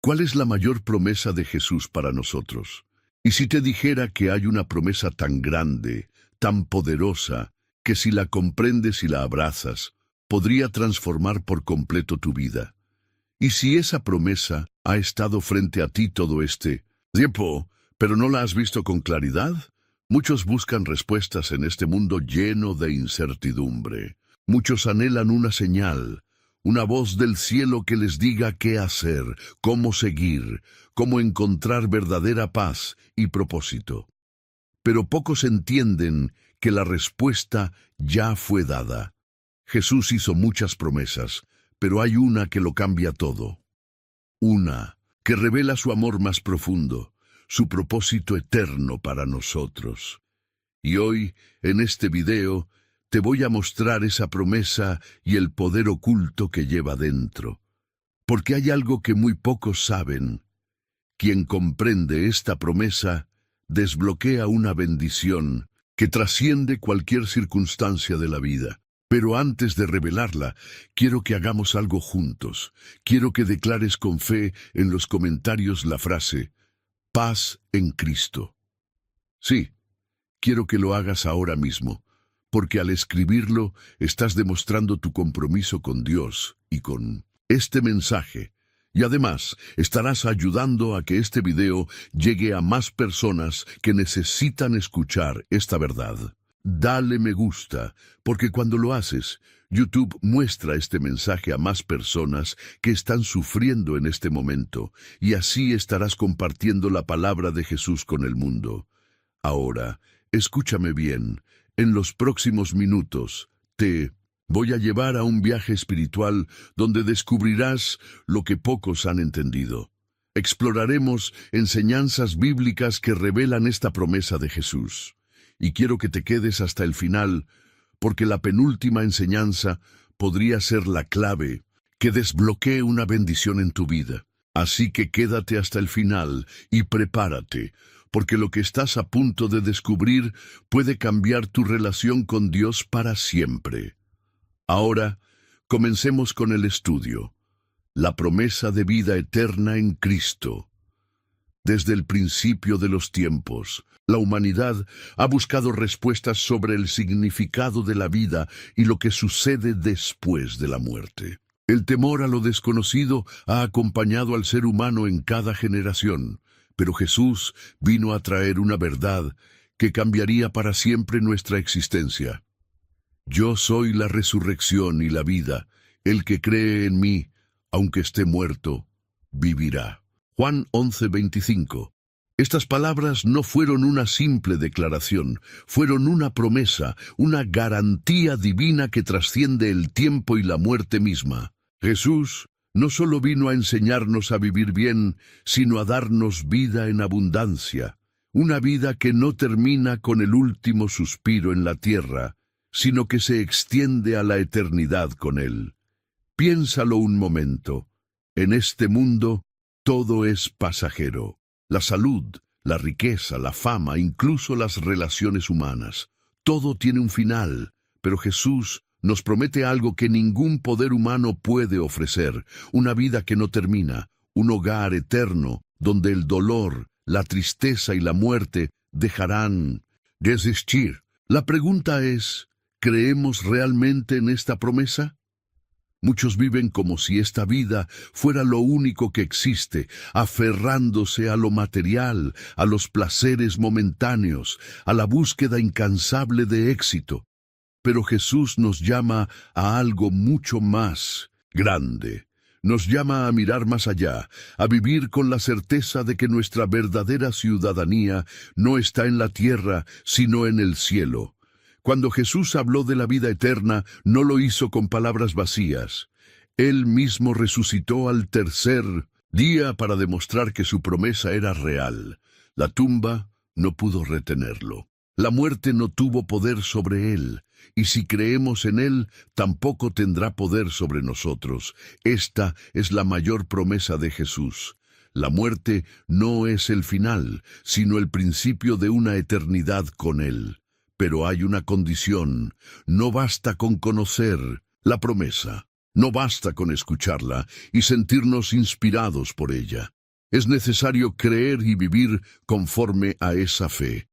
¿Cuál es la mayor promesa de Jesús para nosotros? Y si te dijera que hay una promesa tan grande, tan poderosa, que si la comprendes y la abrazas, podría transformar por completo tu vida. Y si esa promesa ha estado frente a ti todo este tiempo, pero no la has visto con claridad, muchos buscan respuestas en este mundo lleno de incertidumbre. Muchos anhelan una señal, una voz del cielo que les diga qué hacer, cómo seguir, cómo encontrar verdadera paz y propósito. Pero pocos entienden que la respuesta ya fue dada. Jesús hizo muchas promesas, pero hay una que lo cambia todo. Una que revela su amor más profundo, su propósito eterno para nosotros. Y hoy, en este video, te voy a mostrar esa promesa y el poder oculto que lleva dentro. Porque hay algo que muy pocos saben. Quien comprende esta promesa, desbloquea una bendición que trasciende cualquier circunstancia de la vida. Pero antes de revelarla, quiero que hagamos algo juntos. Quiero que declares con fe en los comentarios la frase, paz en Cristo. Sí, quiero que lo hagas ahora mismo, porque al escribirlo estás demostrando tu compromiso con Dios y con este mensaje. Y además, estarás ayudando a que este video llegue a más personas que necesitan escuchar esta verdad. Dale me gusta, porque cuando lo haces, YouTube muestra este mensaje a más personas que están sufriendo en este momento, y así estarás compartiendo la palabra de Jesús con el mundo. Ahora, escúchame bien, en los próximos minutos, te voy a llevar a un viaje espiritual donde descubrirás lo que pocos han entendido. Exploraremos enseñanzas bíblicas que revelan esta promesa de Jesús. Y quiero que te quedes hasta el final, porque la penúltima enseñanza podría ser la clave que desbloquee una bendición en tu vida. Así que quédate hasta el final y prepárate, porque lo que estás a punto de descubrir puede cambiar tu relación con Dios para siempre. Ahora, comencemos con el estudio. La promesa de vida eterna en Cristo. Desde el principio de los tiempos, la humanidad ha buscado respuestas sobre el significado de la vida y lo que sucede después de la muerte. El temor a lo desconocido ha acompañado al ser humano en cada generación, pero Jesús vino a traer una verdad que cambiaría para siempre nuestra existencia. Yo soy la resurrección y la vida. El que cree en mí, aunque esté muerto, vivirá. Juan 11:25. Estas palabras no fueron una simple declaración, fueron una promesa, una garantía divina que trasciende el tiempo y la muerte misma. Jesús no solo vino a enseñarnos a vivir bien, sino a darnos vida en abundancia, una vida que no termina con el último suspiro en la tierra, sino que se extiende a la eternidad con Él. Piénsalo un momento. En este mundo, todo es pasajero. La salud, la riqueza, la fama, incluso las relaciones humanas. Todo tiene un final, pero Jesús nos promete algo que ningún poder humano puede ofrecer, una vida que no termina, un hogar eterno, donde el dolor, la tristeza y la muerte dejarán de existir. La pregunta es, ¿creemos realmente en esta promesa? Muchos viven como si esta vida fuera lo único que existe, aferrándose a lo material, a los placeres momentáneos, a la búsqueda incansable de éxito. Pero Jesús nos llama a algo mucho más grande. Nos llama a mirar más allá, a vivir con la certeza de que nuestra verdadera ciudadanía no está en la tierra, sino en el cielo. Cuando Jesús habló de la vida eterna, no lo hizo con palabras vacías. Él mismo resucitó al tercer día para demostrar que su promesa era real. La tumba no pudo retenerlo. La muerte no tuvo poder sobre él, y si creemos en él, tampoco tendrá poder sobre nosotros. Esta es la mayor promesa de Jesús. La muerte no es el final, sino el principio de una eternidad con él. Pero hay una condición. No basta con conocer la promesa. No basta con escucharla y sentirnos inspirados por ella. Es necesario creer y vivir conforme a esa fe.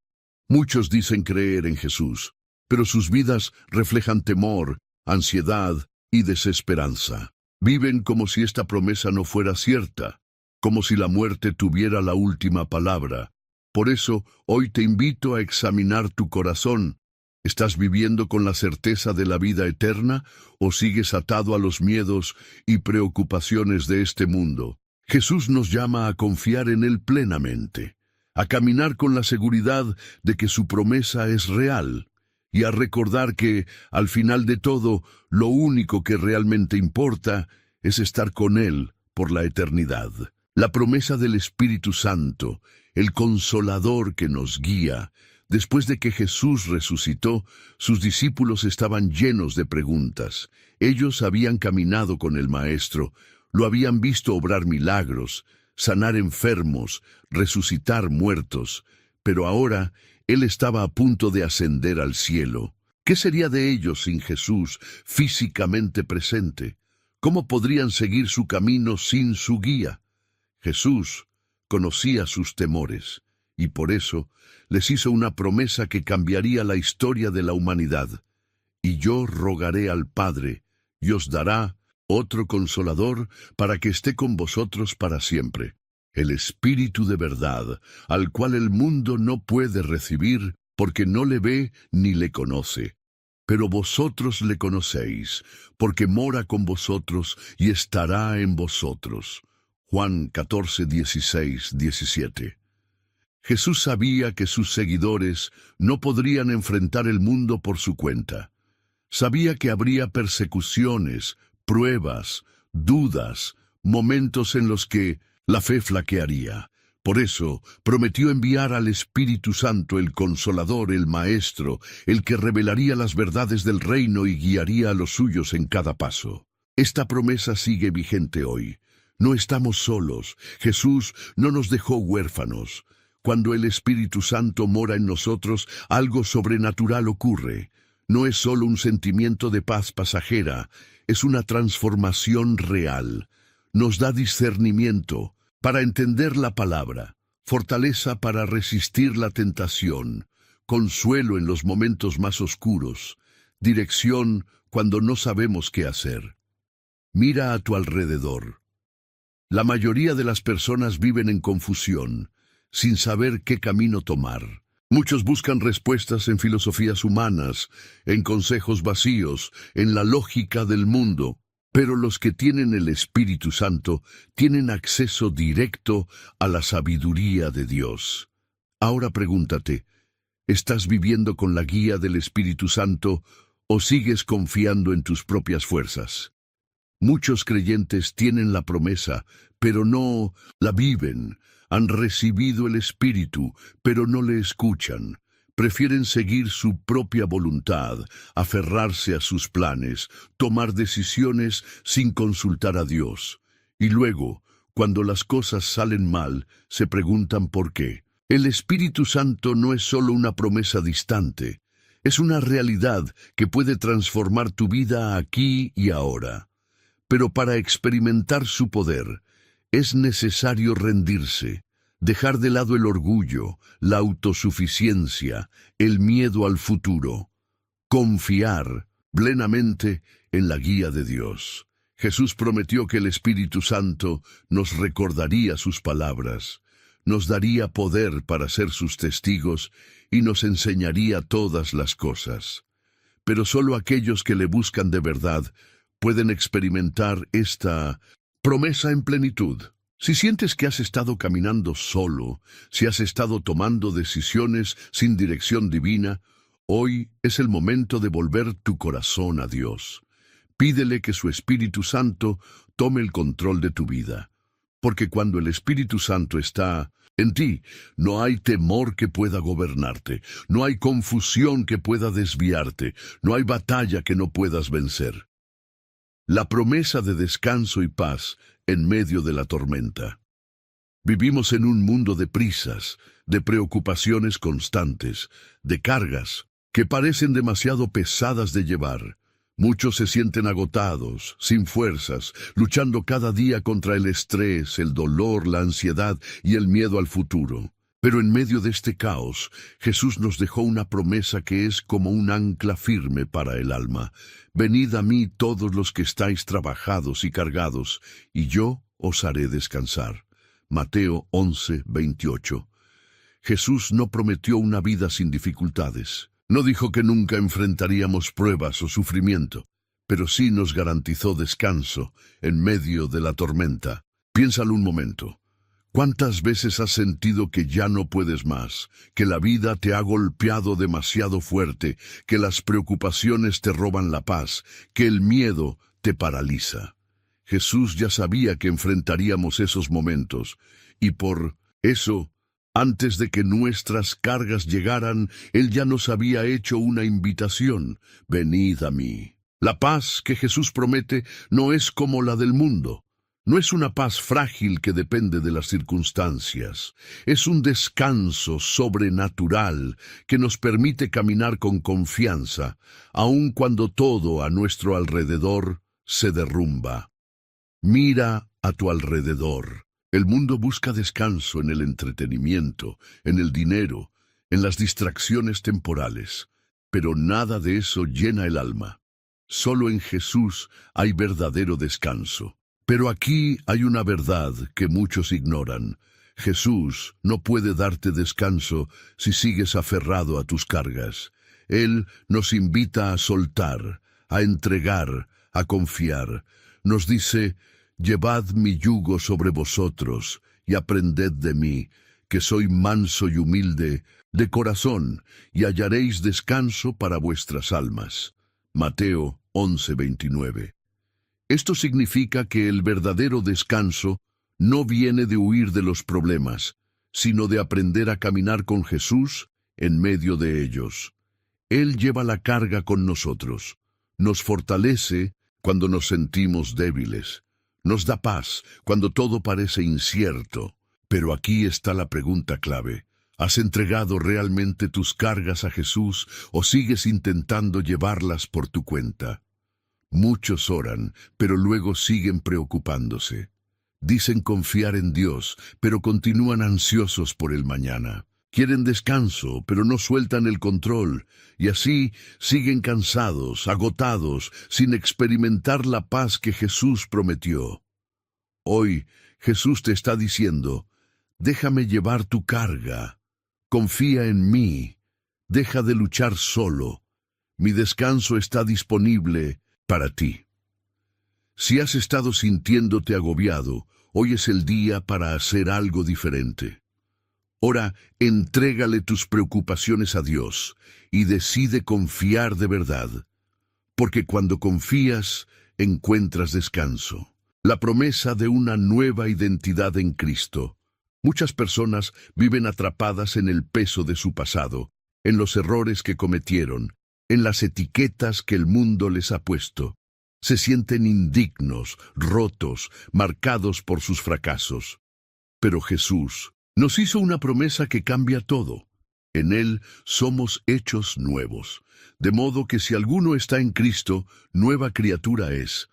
Muchos dicen creer en Jesús, pero sus vidas reflejan temor, ansiedad y desesperanza. Viven como si esta promesa no fuera cierta, como si la muerte tuviera la última palabra. Por eso, hoy te invito a examinar tu corazón. ¿Estás viviendo con la certeza de la vida eterna o sigues atado a los miedos y preocupaciones de este mundo? Jesús nos llama a confiar en Él plenamente, a caminar con la seguridad de que su promesa es real y a recordar que, al final de todo, lo único que realmente importa es estar con Él por la eternidad. La promesa del Espíritu Santo, el Consolador que nos guía. Después de que Jesús resucitó, sus discípulos estaban llenos de preguntas. Ellos habían caminado con el Maestro, lo habían visto obrar milagros, sanar enfermos, resucitar muertos, pero ahora Él estaba a punto de ascender al cielo. ¿Qué sería de ellos sin Jesús físicamente presente? ¿Cómo podrían seguir su camino sin su guía? Jesús conocía sus temores, y por eso les hizo una promesa que cambiaría la historia de la humanidad. Y yo rogaré al Padre, y os dará otro Consolador para que esté con vosotros para siempre. El Espíritu de verdad, al cual el mundo no puede recibir, porque no le ve ni le conoce. Pero vosotros le conocéis, porque mora con vosotros y estará en vosotros. Juan 14, 16, 17. Jesús sabía que sus seguidores no podrían enfrentar el mundo por su cuenta. Sabía que habría persecuciones, pruebas, dudas, momentos en los que la fe flaquearía. Por eso prometió enviar al Espíritu Santo, el Consolador, el Maestro, el que revelaría las verdades del reino y guiaría a los suyos en cada paso. Esta promesa sigue vigente hoy. No estamos solos. Jesús no nos dejó huérfanos. Cuando el Espíritu Santo mora en nosotros, algo sobrenatural ocurre. No es solo un sentimiento de paz pasajera, es una transformación real. Nos da discernimiento para entender la palabra, fortaleza para resistir la tentación, consuelo en los momentos más oscuros, dirección cuando no sabemos qué hacer. Mira a tu alrededor. La mayoría de las personas viven en confusión, sin saber qué camino tomar. Muchos buscan respuestas en filosofías humanas, en consejos vacíos, en la lógica del mundo. Pero los que tienen el Espíritu Santo tienen acceso directo a la sabiduría de Dios. Ahora pregúntate, ¿estás viviendo con la guía del Espíritu Santo o sigues confiando en tus propias fuerzas? Muchos creyentes tienen la promesa, pero no la viven. Han recibido el Espíritu, pero no le escuchan. Prefieren seguir su propia voluntad, aferrarse a sus planes, tomar decisiones sin consultar a Dios. Y luego, cuando las cosas salen mal, se preguntan por qué. El Espíritu Santo no es solo una promesa distante, es una realidad que puede transformar tu vida aquí y ahora. Pero para experimentar su poder, es necesario rendirse. Dejar de lado el orgullo, la autosuficiencia, el miedo al futuro. Confiar plenamente en la guía de Dios. Jesús prometió que el Espíritu Santo nos recordaría sus palabras, nos daría poder para ser sus testigos y nos enseñaría todas las cosas. Pero solo aquellos que le buscan de verdad pueden experimentar esta promesa en plenitud. Si sientes que has estado caminando solo, si has estado tomando decisiones sin dirección divina, hoy es el momento de volver tu corazón a Dios. Pídele que su Espíritu Santo tome el control de tu vida. Porque cuando el Espíritu Santo está en ti, no hay temor que pueda gobernarte, no hay confusión que pueda desviarte, no hay batalla que no puedas vencer. La promesa de descanso y paz en medio de la tormenta. Vivimos en un mundo de prisas, de preocupaciones constantes, de cargas que parecen demasiado pesadas de llevar. Muchos se sienten agotados, sin fuerzas, luchando cada día contra el estrés, el dolor, la ansiedad y el miedo al futuro. Pero en medio de este caos, Jesús nos dejó una promesa que es como un ancla firme para el alma. Venid a mí todos los que estáis trabajados y cargados, y yo os haré descansar. Mateo 11:28. Jesús no prometió una vida sin dificultades. No dijo que nunca enfrentaríamos pruebas o sufrimiento, pero sí nos garantizó descanso en medio de la tormenta. Piénsalo un momento. ¿Cuántas veces has sentido que ya no puedes más, que la vida te ha golpeado demasiado fuerte, que las preocupaciones te roban la paz, que el miedo te paraliza? Jesús ya sabía que enfrentaríamos esos momentos, y por eso, antes de que nuestras cargas llegaran, Él ya nos había hecho una invitación: venid a mí. La paz que Jesús promete no es como la del mundo. No es una paz frágil que depende de las circunstancias. Es un descanso sobrenatural que nos permite caminar con confianza, aun cuando todo a nuestro alrededor se derrumba. Mira a tu alrededor. El mundo busca descanso en el entretenimiento, en el dinero, en las distracciones temporales, pero nada de eso llena el alma. Solo en Jesús hay verdadero descanso. Pero aquí hay una verdad que muchos ignoran. Jesús no puede darte descanso si sigues aferrado a tus cargas. Él nos invita a soltar, a entregar, a confiar. Nos dice: llevad mi yugo sobre vosotros y aprended de mí, que soy manso y humilde de corazón, y hallaréis descanso para vuestras almas. Mateo 11:29. Esto significa que el verdadero descanso no viene de huir de los problemas, sino de aprender a caminar con Jesús en medio de ellos. Él lleva la carga con nosotros, nos fortalece cuando nos sentimos débiles, nos da paz cuando todo parece incierto. Pero aquí está la pregunta clave: ¿has entregado realmente tus cargas a Jesús o sigues intentando llevarlas por tu cuenta? Muchos oran, pero luego siguen preocupándose. Dicen confiar en Dios, pero continúan ansiosos por el mañana. Quieren descanso, pero no sueltan el control, y así siguen cansados, agotados, sin experimentar la paz que Jesús prometió. Hoy Jesús te está diciendo: déjame llevar tu carga, confía en mí, deja de luchar solo. Mi descanso está disponible para ti. Si has estado sintiéndote agobiado, hoy es el día para hacer algo diferente. Ora, entrégale tus preocupaciones a Dios y decide confiar de verdad, porque cuando confías, encuentras descanso. La promesa de una nueva identidad en Cristo. Muchas personas viven atrapadas en el peso de su pasado, en los errores que cometieron, en las etiquetas que el mundo les ha puesto. Se sienten indignos, rotos, marcados por sus fracasos. Pero Jesús nos hizo una promesa que cambia todo. En Él somos hechos nuevos, de modo que si alguno está en Cristo, nueva criatura es.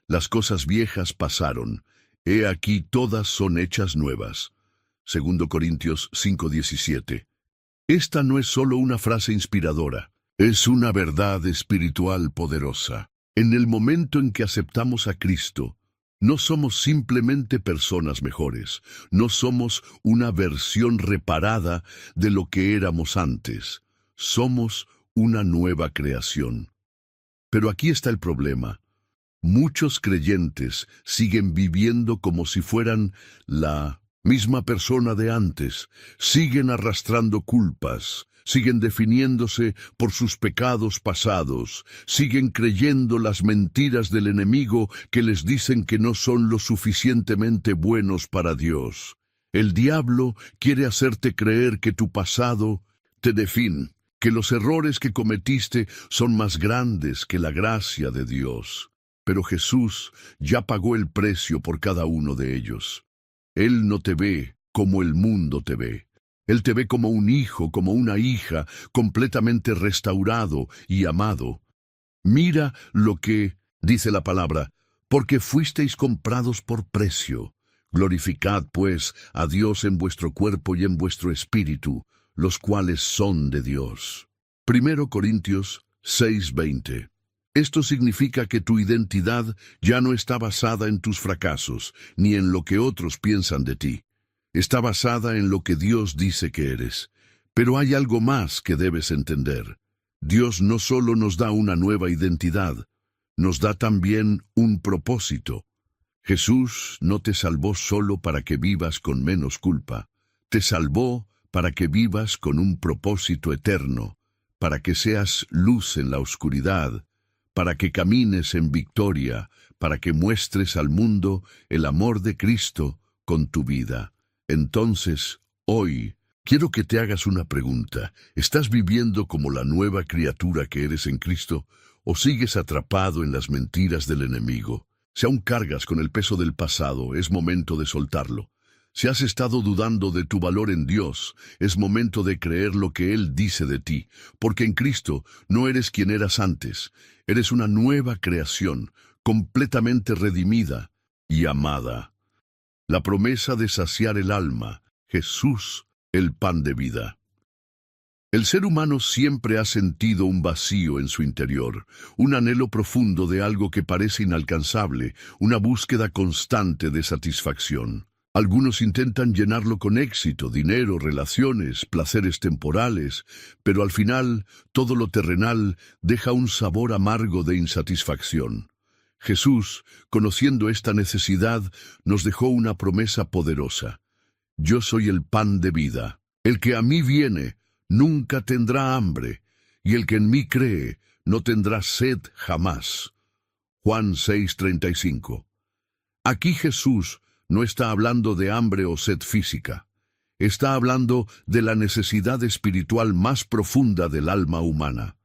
Las cosas viejas pasaron, he aquí todas son hechas nuevas. 2 Corintios 5:17. Esta no es solo una frase inspiradora. Es una verdad espiritual poderosa. En el momento en que aceptamos a Cristo, no somos simplemente personas mejores, no somos una versión reparada de lo que éramos antes. Somos una nueva creación. Pero aquí está el problema. Muchos creyentes siguen viviendo como si fueran la misma persona de antes, siguen arrastrando culpas, siguen definiéndose por sus pecados pasados, siguen creyendo las mentiras del enemigo que les dicen que no son lo suficientemente buenos para Dios. El diablo quiere hacerte creer que tu pasado te define, que los errores que cometiste son más grandes que la gracia de Dios. Pero Jesús ya pagó el precio por cada uno de ellos. Él no te ve como el mundo te ve. Él te ve como un hijo, como una hija, completamente restaurado y amado. Mira lo que dice la palabra, porque fuisteis comprados por precio. Glorificad, pues, a Dios en vuestro cuerpo y en vuestro espíritu, los cuales son de Dios. 1 Corintios 6:20. Esto significa que tu identidad ya no está basada en tus fracasos, ni en lo que otros piensan de ti. Está basada en lo que Dios dice que eres. Pero hay algo más que debes entender. Dios no solo nos da una nueva identidad, nos da también un propósito. Jesús no te salvó solo para que vivas con menos culpa. Te salvó para que vivas con un propósito eterno, para que seas luz en la oscuridad, para que camines en victoria, para que muestres al mundo el amor de Cristo con tu vida. Entonces, hoy, quiero que te hagas una pregunta. ¿Estás viviendo como la nueva criatura que eres en Cristo o sigues atrapado en las mentiras del enemigo? Si aún cargas con el peso del pasado, es momento de soltarlo. Si has estado dudando de tu valor en Dios, es momento de creer lo que Él dice de ti, porque en Cristo no eres quien eras antes. Eres una nueva creación, completamente redimida y amada. La promesa de saciar el alma, Jesús, el pan de vida. El ser humano siempre ha sentido un vacío en su interior, un anhelo profundo de algo que parece inalcanzable, una búsqueda constante de satisfacción. Algunos intentan llenarlo con éxito, dinero, relaciones, placeres temporales, pero al final todo lo terrenal deja un sabor amargo de insatisfacción. Jesús, conociendo esta necesidad, nos dejó una promesa poderosa. Yo soy el pan de vida. El que a mí viene nunca tendrá hambre, y el que en mí cree no tendrá sed jamás. Juan 6:35. Aquí Jesús no está hablando de hambre o sed física. Está hablando de la necesidad espiritual más profunda del alma humana.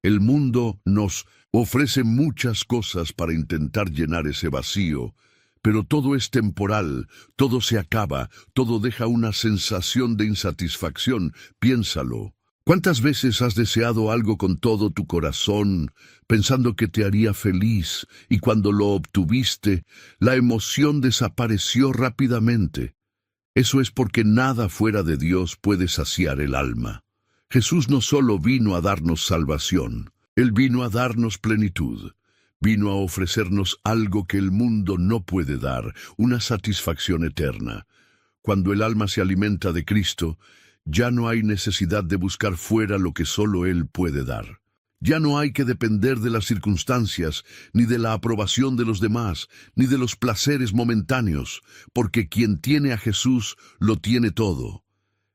El mundo nos ofrece muchas cosas para intentar llenar ese vacío, pero todo es temporal, todo se acaba, todo deja una sensación de insatisfacción. Piénsalo. ¿Cuántas veces has deseado algo con todo tu corazón, pensando que te haría feliz, y cuando lo obtuviste, la emoción desapareció rápidamente? Eso es porque nada fuera de Dios puede saciar el alma. Jesús no solo vino a darnos salvación, Él vino a darnos plenitud. Vino a ofrecernos algo que el mundo no puede dar, una satisfacción eterna. Cuando el alma se alimenta de Cristo, ya no hay necesidad de buscar fuera lo que solo Él puede dar. Ya no hay que depender de las circunstancias, ni de la aprobación de los demás, ni de los placeres momentáneos, porque quien tiene a Jesús lo tiene todo.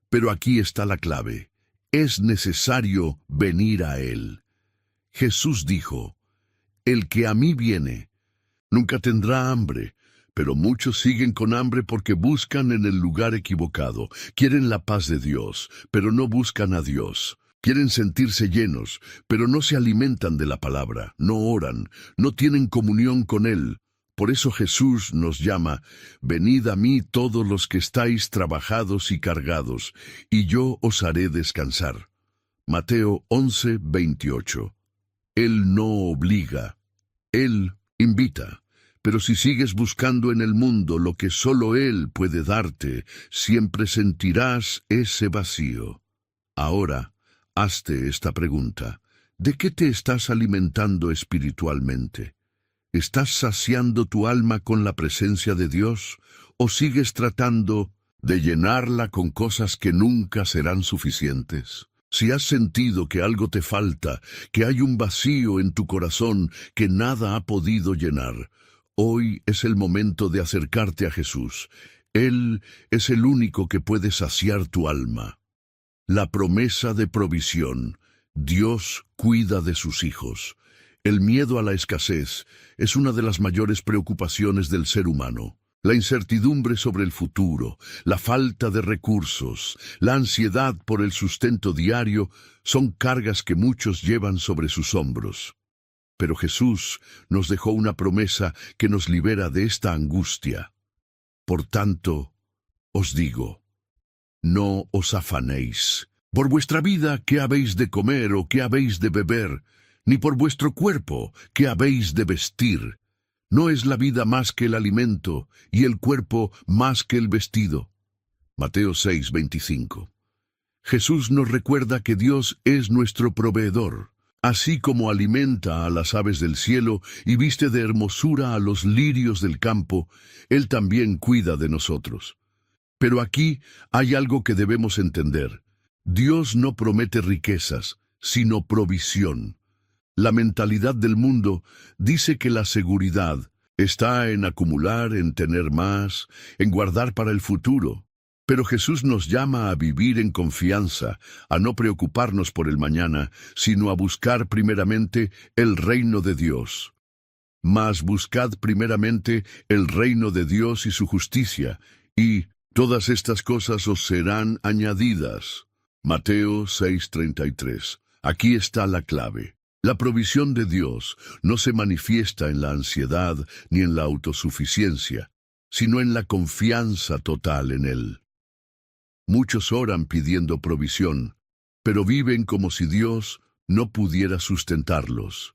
Pero aquí está la clave. Es necesario venir a Él. Jesús dijo: el que a mí viene nunca tendrá hambre, pero muchos siguen con hambre porque buscan en el lugar equivocado. Quieren la paz de Dios, pero no buscan a Dios. Quieren sentirse llenos, pero no se alimentan de la palabra, no oran, no tienen comunión con Él. Por eso Jesús nos llama: venid a mí todos los que estáis trabajados y cargados, y yo os haré descansar. Mateo 11:28. Él no obliga, Él invita. Pero si sigues buscando en el mundo lo que solo Él puede darte, siempre sentirás ese vacío. Ahora, hazte esta pregunta: ¿de qué te estás alimentando espiritualmente? ¿Estás saciando tu alma con la presencia de Dios o sigues tratando de llenarla con cosas que nunca serán suficientes? Si has sentido que algo te falta, que hay un vacío en tu corazón que nada ha podido llenar, hoy es el momento de acercarte a Jesús. Él es el único que puede saciar tu alma. La promesa de provisión. Dios cuida de sus hijos. El miedo a la escasez es una de las mayores preocupaciones del ser humano. La incertidumbre sobre el futuro, la falta de recursos, la ansiedad por el sustento diario son cargas que muchos llevan sobre sus hombros. Pero Jesús nos dejó una promesa que nos libera de esta angustia. Por tanto, os digo, no os afanéis por vuestra vida, qué habéis de comer o qué habéis de beber, ni por vuestro cuerpo, que habéis de vestir. ¿No es la vida más que el alimento, y el cuerpo más que el vestido? Mateo 6:25. Jesús nos recuerda que Dios es nuestro proveedor. Así como alimenta a las aves del cielo y viste de hermosura a los lirios del campo, Él también cuida de nosotros. Pero aquí hay algo que debemos entender. Dios no promete riquezas, sino provisión. La mentalidad del mundo dice que la seguridad está en acumular, en tener más, en guardar para el futuro. Pero Jesús nos llama a vivir en confianza, a no preocuparnos por el mañana, sino a buscar primeramente el reino de Dios. Mas buscad primeramente el reino de Dios y su justicia, y todas estas cosas os serán añadidas. Mateo 6:33. Aquí está la clave. La provisión de Dios no se manifiesta en la ansiedad ni en la autosuficiencia, sino en la confianza total en Él. Muchos oran pidiendo provisión, pero viven como si Dios no pudiera sustentarlos.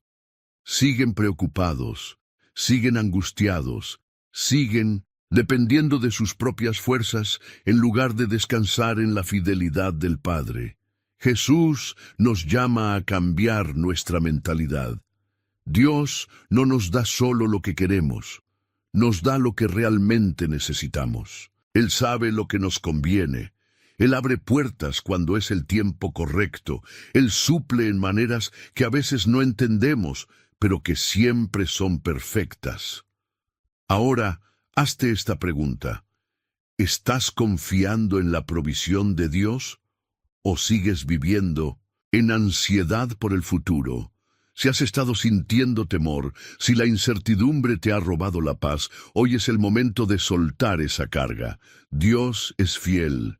Siguen preocupados, siguen angustiados, siguen dependiendo de sus propias fuerzas en lugar de descansar en la fidelidad del Padre. Jesús nos llama a cambiar nuestra mentalidad. Dios no nos da solo lo que queremos, nos da lo que realmente necesitamos. Él sabe lo que nos conviene. Él abre puertas cuando es el tiempo correcto. Él suple en maneras que a veces no entendemos, pero que siempre son perfectas. Ahora, hazte esta pregunta. ¿Estás confiando en la provisión de Dios? ¿O sigues viviendo en ansiedad por el futuro? Si has estado sintiendo temor, si la incertidumbre te ha robado la paz, hoy es el momento de soltar esa carga. Dios es fiel.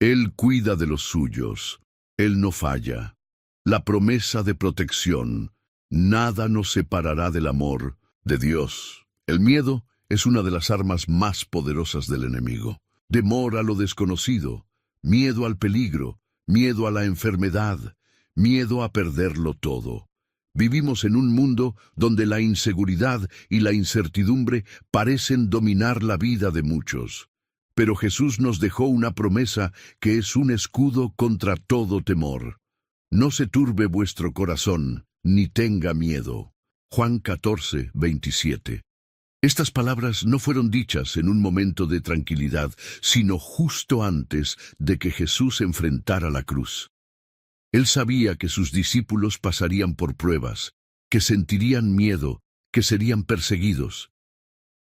Él cuida de los suyos. Él no falla. La promesa de protección. Nada nos separará del amor de Dios. El miedo es una de las armas más poderosas del enemigo. Temor a lo desconocido, miedo al peligro, miedo a la enfermedad, miedo a perderlo todo. Vivimos en un mundo donde la inseguridad y la incertidumbre parecen dominar la vida de muchos. Pero Jesús nos dejó una promesa que es un escudo contra todo temor. No se turbe vuestro corazón, ni tenga miedo. Juan 14:27. Estas palabras no fueron dichas en un momento de tranquilidad, sino justo antes de que Jesús enfrentara la cruz. Él sabía que sus discípulos pasarían por pruebas, que sentirían miedo, que serían perseguidos.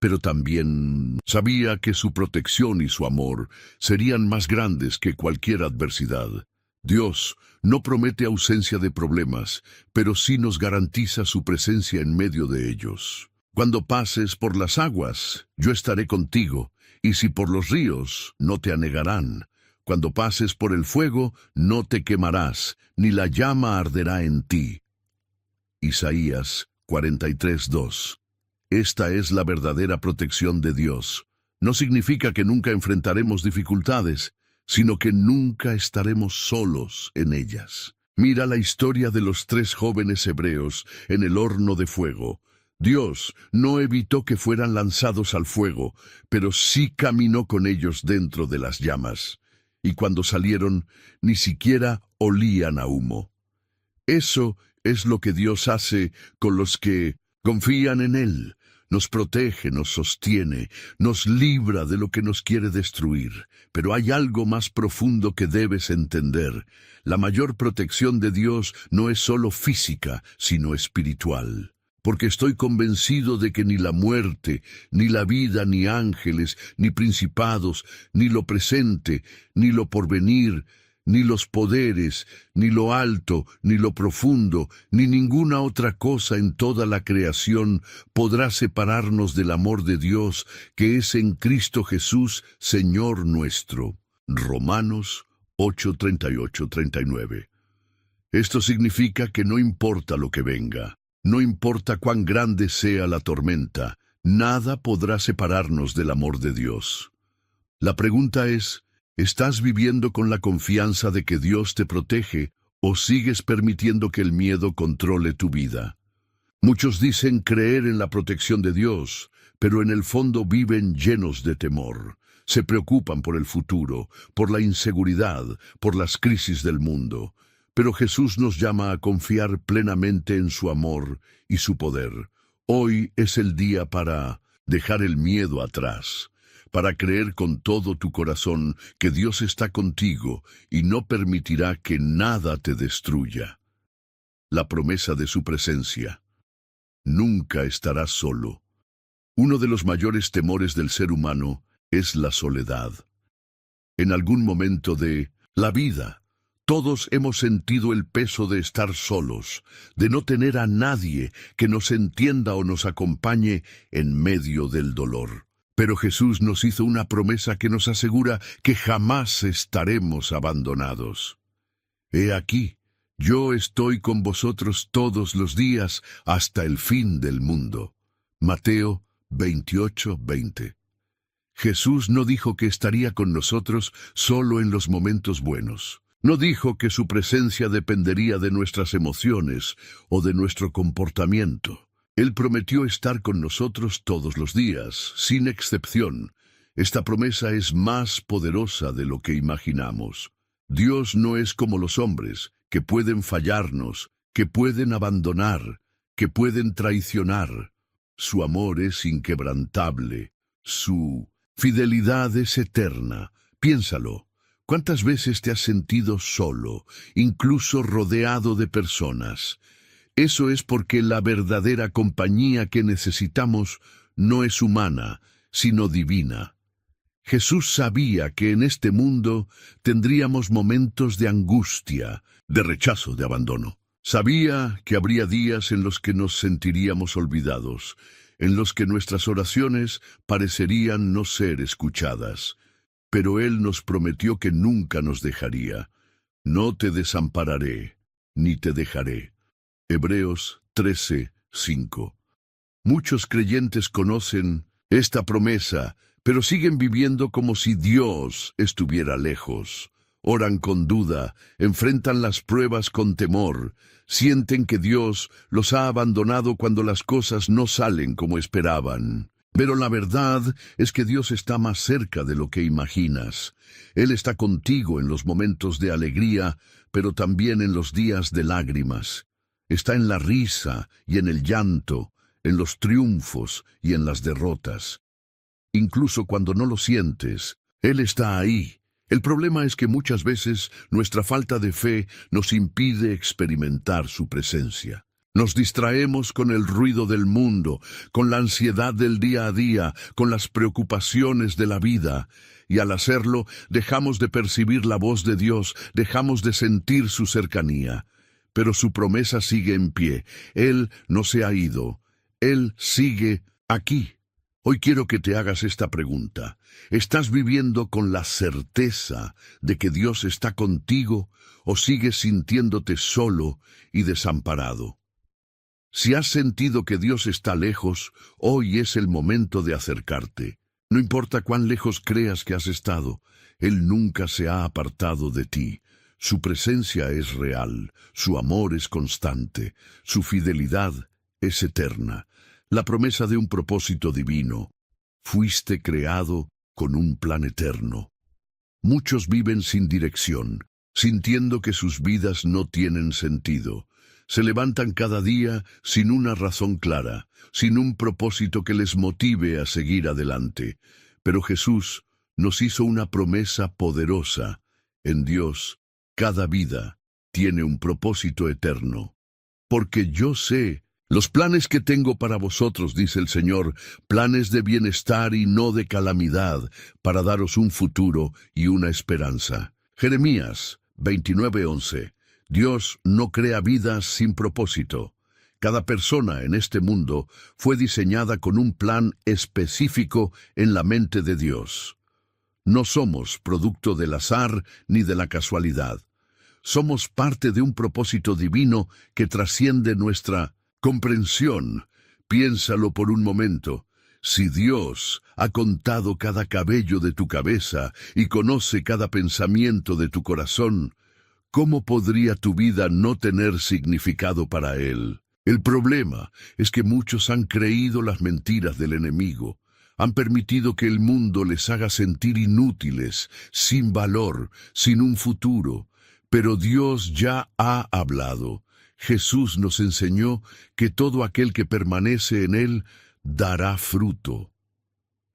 Pero también sabía que su protección y su amor serían más grandes que cualquier adversidad. Dios no promete ausencia de problemas, pero sí nos garantiza su presencia en medio de ellos. Cuando pases por las aguas, yo estaré contigo, y si por los ríos, no te anegarán. Cuando pases por el fuego, no te quemarás, ni la llama arderá en ti. Isaías 43:2. Esta es la verdadera protección de Dios. No significa que nunca enfrentaremos dificultades, sino que nunca estaremos solos en ellas. Mira la historia de los 3 jóvenes hebreos en el horno de fuego. Dios no evitó que fueran lanzados al fuego, pero sí caminó con ellos dentro de las llamas. Y cuando salieron, ni siquiera olían a humo. Eso es lo que Dios hace con los que confían en Él. Nos protege, nos sostiene, nos libra de lo que nos quiere destruir. Pero hay algo más profundo que debes entender. La mayor protección de Dios no es solo física, sino espiritual. Porque estoy convencido de que ni la muerte, ni la vida, ni ángeles, ni principados, ni lo presente, ni lo porvenir, ni los poderes, ni lo alto, ni lo profundo, ni ninguna otra cosa en toda la creación podrá separarnos del amor de Dios que es en Cristo Jesús, Señor nuestro. Romanos 8:38-39. Esto significa que no importa lo que venga, no importa cuán grande sea la tormenta, nada podrá separarnos del amor de Dios. La pregunta es, ¿estás viviendo con la confianza de que Dios te protege ¿O sigues permitiendo que el miedo controle tu vida? Muchos dicen creer en la protección de Dios, pero en el fondo viven llenos de temor. Se preocupan por el futuro, por la inseguridad, por las crisis del mundo. Pero Jesús nos llama a confiar plenamente en su amor y su poder. Hoy es el día para dejar el miedo atrás, para creer con todo tu corazón que Dios está contigo y no permitirá que nada te destruya. La promesa de su presencia. Nunca estarás solo. Uno de los mayores temores del ser humano es la soledad. En algún momento de la vida, todos hemos sentido el peso de estar solos, de no tener a nadie que nos entienda o nos acompañe en medio del dolor. Pero Jesús nos hizo una promesa que nos asegura que jamás estaremos abandonados. He aquí, yo estoy con vosotros todos los días hasta el fin del mundo. Mateo 28:20. Jesús no dijo que estaría con nosotros solo en los momentos buenos. No dijo que su presencia dependería de nuestras emociones o de nuestro comportamiento. Él prometió estar con nosotros todos los días, sin excepción. Esta promesa es más poderosa de lo que imaginamos. Dios no es como los hombres, que pueden fallarnos, que pueden abandonar, que pueden traicionar. Su amor es inquebrantable. Su fidelidad es eterna. Piénsalo. ¿Cuántas veces te has sentido solo, incluso rodeado de personas? Eso es porque la verdadera compañía que necesitamos no es humana, sino divina. Jesús sabía que en este mundo tendríamos momentos de angustia, de rechazo, de abandono. Sabía que habría días en los que nos sentiríamos olvidados, en los que nuestras oraciones parecerían no ser escuchadas. Pero Él nos prometió que nunca nos dejaría. No te desampararé, ni te dejaré. Hebreos 13:5. Muchos creyentes conocen esta promesa, pero siguen viviendo como si Dios estuviera lejos. Oran con duda, enfrentan las pruebas con temor, sienten que Dios los ha abandonado cuando las cosas no salen como esperaban. Pero la verdad es que Dios está más cerca de lo que imaginas. Él está contigo en los momentos de alegría, pero también en los días de lágrimas. Está en la risa y en el llanto, en los triunfos y en las derrotas. Incluso cuando no lo sientes, Él está ahí. El problema es que muchas veces nuestra falta de fe nos impide experimentar su presencia. Nos distraemos con el ruido del mundo, con la ansiedad del día a día, con las preocupaciones de la vida, y al hacerlo dejamos de percibir la voz de Dios, dejamos de sentir su cercanía. Pero su promesa sigue en pie. Él no se ha ido. Él sigue aquí. Hoy quiero que te hagas esta pregunta. ¿Estás viviendo con la certeza de que Dios está contigo o sigues sintiéndote solo y desamparado? Si has sentido que Dios está lejos, hoy es el momento de acercarte. No importa cuán lejos creas que has estado, Él nunca se ha apartado de ti. Su presencia es real, su amor es constante, su fidelidad es eterna. La promesa de un propósito divino. Fuiste creado con un plan eterno. Muchos viven sin dirección, sintiendo que sus vidas no tienen sentido. Se levantan cada día sin una razón clara, sin un propósito que les motive a seguir adelante. Pero Jesús nos hizo una promesa poderosa. En Dios, cada vida tiene un propósito eterno. Porque yo sé los planes que tengo para vosotros, dice el Señor, planes de bienestar y no de calamidad, para daros un futuro y una esperanza. Jeremías 29:11. Dios no crea vidas sin propósito. Cada persona en este mundo fue diseñada con un plan específico en la mente de Dios. No somos producto del azar ni de la casualidad. Somos parte de un propósito divino que trasciende nuestra comprensión. Piénsalo por un momento. Si Dios ha contado cada cabello de tu cabeza y conoce cada pensamiento de tu corazón, ¿Cómo podría tu vida no tener significado para Él? El problema es que muchos han creído las mentiras del enemigo. Han permitido que el mundo les haga sentir inútiles, sin valor, sin un futuro. Pero Dios ya ha hablado. Jesús nos enseñó que todo aquel que permanece en Él dará fruto.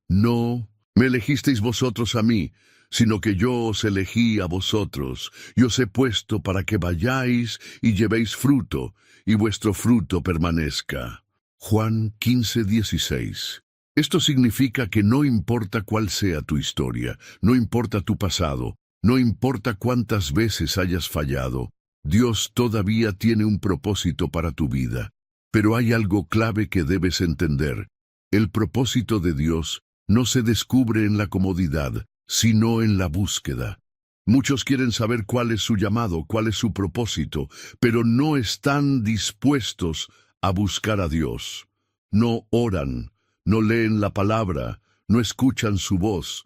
No me elegisteis vosotros a mí, sino que yo os elegí a vosotros, y os he puesto para que vayáis y llevéis fruto, y vuestro fruto permanezca. Juan 15:16. Esto significa que no importa cuál sea tu historia, no importa tu pasado, no importa cuántas veces hayas fallado, Dios todavía tiene un propósito para tu vida. Pero hay algo clave que debes entender. El propósito de Dios no se descubre en la comodidad, sino en la búsqueda. Muchos quieren saber cuál es su llamado, cuál es su propósito, pero no están dispuestos a buscar a Dios. No oran, no leen la palabra, no escuchan su voz,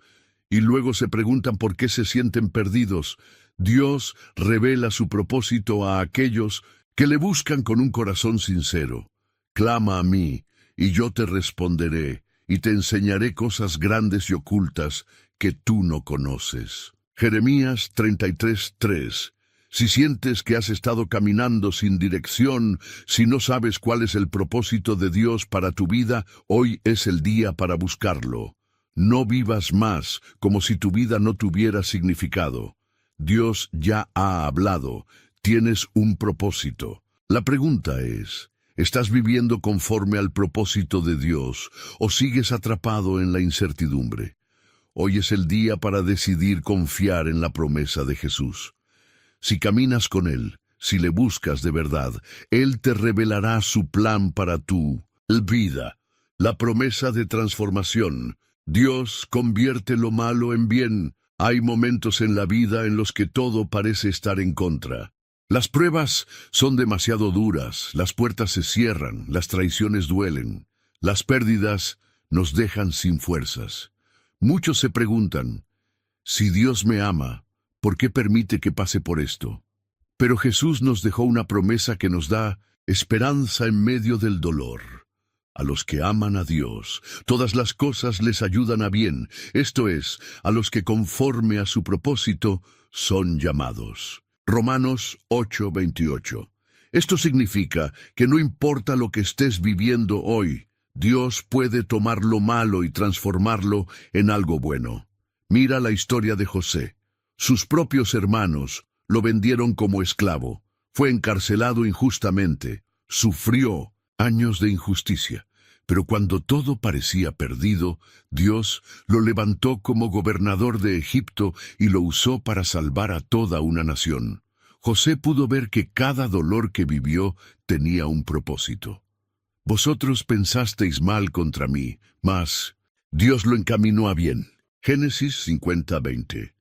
y luego se preguntan por qué se sienten perdidos. Dios revela su propósito a aquellos que le buscan con un corazón sincero. Clama a mí, y yo te responderé, y te enseñaré cosas grandes y ocultas que tú no conoces. Jeremías 33:3. Si sientes que has estado caminando sin dirección, si no sabes cuál es el propósito de Dios para tu vida, hoy es el día para buscarlo. No vivas más como si tu vida no tuviera significado. Dios ya ha hablado. Tienes un propósito. La pregunta es, ¿estás viviendo conforme al propósito de Dios o sigues atrapado en la incertidumbre? Hoy es el día para decidir confiar en la promesa de Jesús. Si caminas con Él, si le buscas de verdad, Él te revelará su plan para tu vida. La promesa de transformación. Dios convierte lo malo en bien. Hay momentos en la vida en los que todo parece estar en contra. Las pruebas son demasiado duras, las puertas se cierran, las traiciones duelen, las pérdidas nos dejan sin fuerzas. Muchos se preguntan, si Dios me ama, ¿por qué permite que pase por esto? Pero Jesús nos dejó una promesa que nos da esperanza en medio del dolor. A los que aman a Dios, todas las cosas les ayudan a bien, esto es, a los que conforme a su propósito son llamados. Romanos 8:28. Esto significa que no importa lo que estés viviendo hoy, Dios puede tomar lo malo y transformarlo en algo bueno. Mira la historia de José. Sus propios hermanos lo vendieron como esclavo. Fue encarcelado injustamente. Sufrió años de injusticia. Pero cuando todo parecía perdido, Dios lo levantó como gobernador de Egipto y lo usó para salvar a toda una nación. José pudo ver que cada dolor que vivió tenía un propósito. Vosotros pensasteis mal contra mí, mas Dios lo encaminó a bien. Génesis 50:20.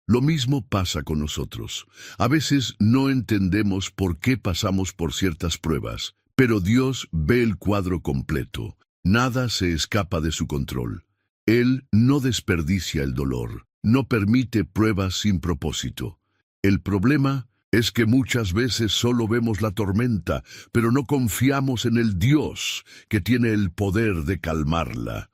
Lo mismo pasa con nosotros. A veces no entendemos por qué pasamos por ciertas pruebas, pero Dios ve el cuadro completo. Nada se escapa de su control. Él no desperdicia el dolor, no permite pruebas sin propósito. El problema es que muchas veces solo vemos la tormenta, pero no confiamos en el Dios que tiene el poder de calmarla.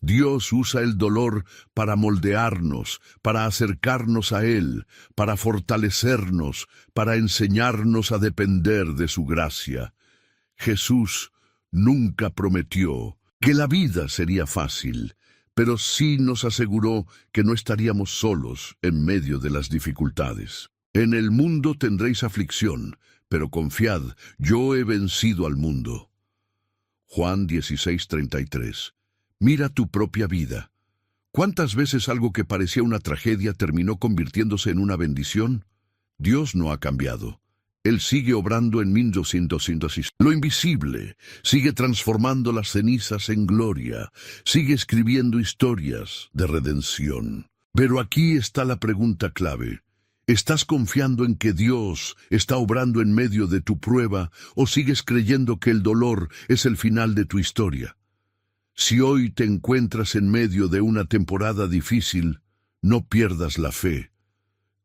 Dios usa el dolor para moldearnos, para acercarnos a Él, para fortalecernos, para enseñarnos a depender de su gracia. Jesús nunca prometió que la vida sería fácil, pero sí nos aseguró que no estaríamos solos en medio de las dificultades. En el mundo tendréis aflicción, pero confiad, yo he vencido al mundo. Juan 16:33. Mira tu propia vida. ¿Cuántas veces algo que parecía una tragedia terminó convirtiéndose en una bendición? Dios no ha cambiado. Él sigue obrando en 1200. Lo invisible sigue transformando las cenizas en gloria, sigue escribiendo historias de redención. Pero aquí está la pregunta clave. ¿Estás confiando en que Dios está obrando en medio de tu prueba o sigues creyendo que el dolor es el final de tu historia? Si hoy te encuentras en medio de una temporada difícil, no pierdas la fe.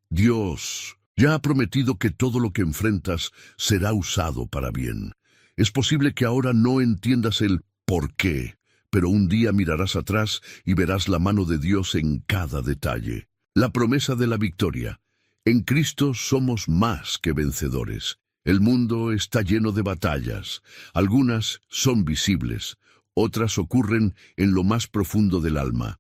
Dios Ya ha prometido que todo lo que enfrentas será usado para bien. Es posible que ahora no entiendas el por qué, pero un día mirarás atrás y verás la mano de Dios en cada detalle. La promesa de la victoria. En Cristo somos más que vencedores. El mundo está lleno de batallas. Algunas son visibles, otras ocurren en lo más profundo del alma.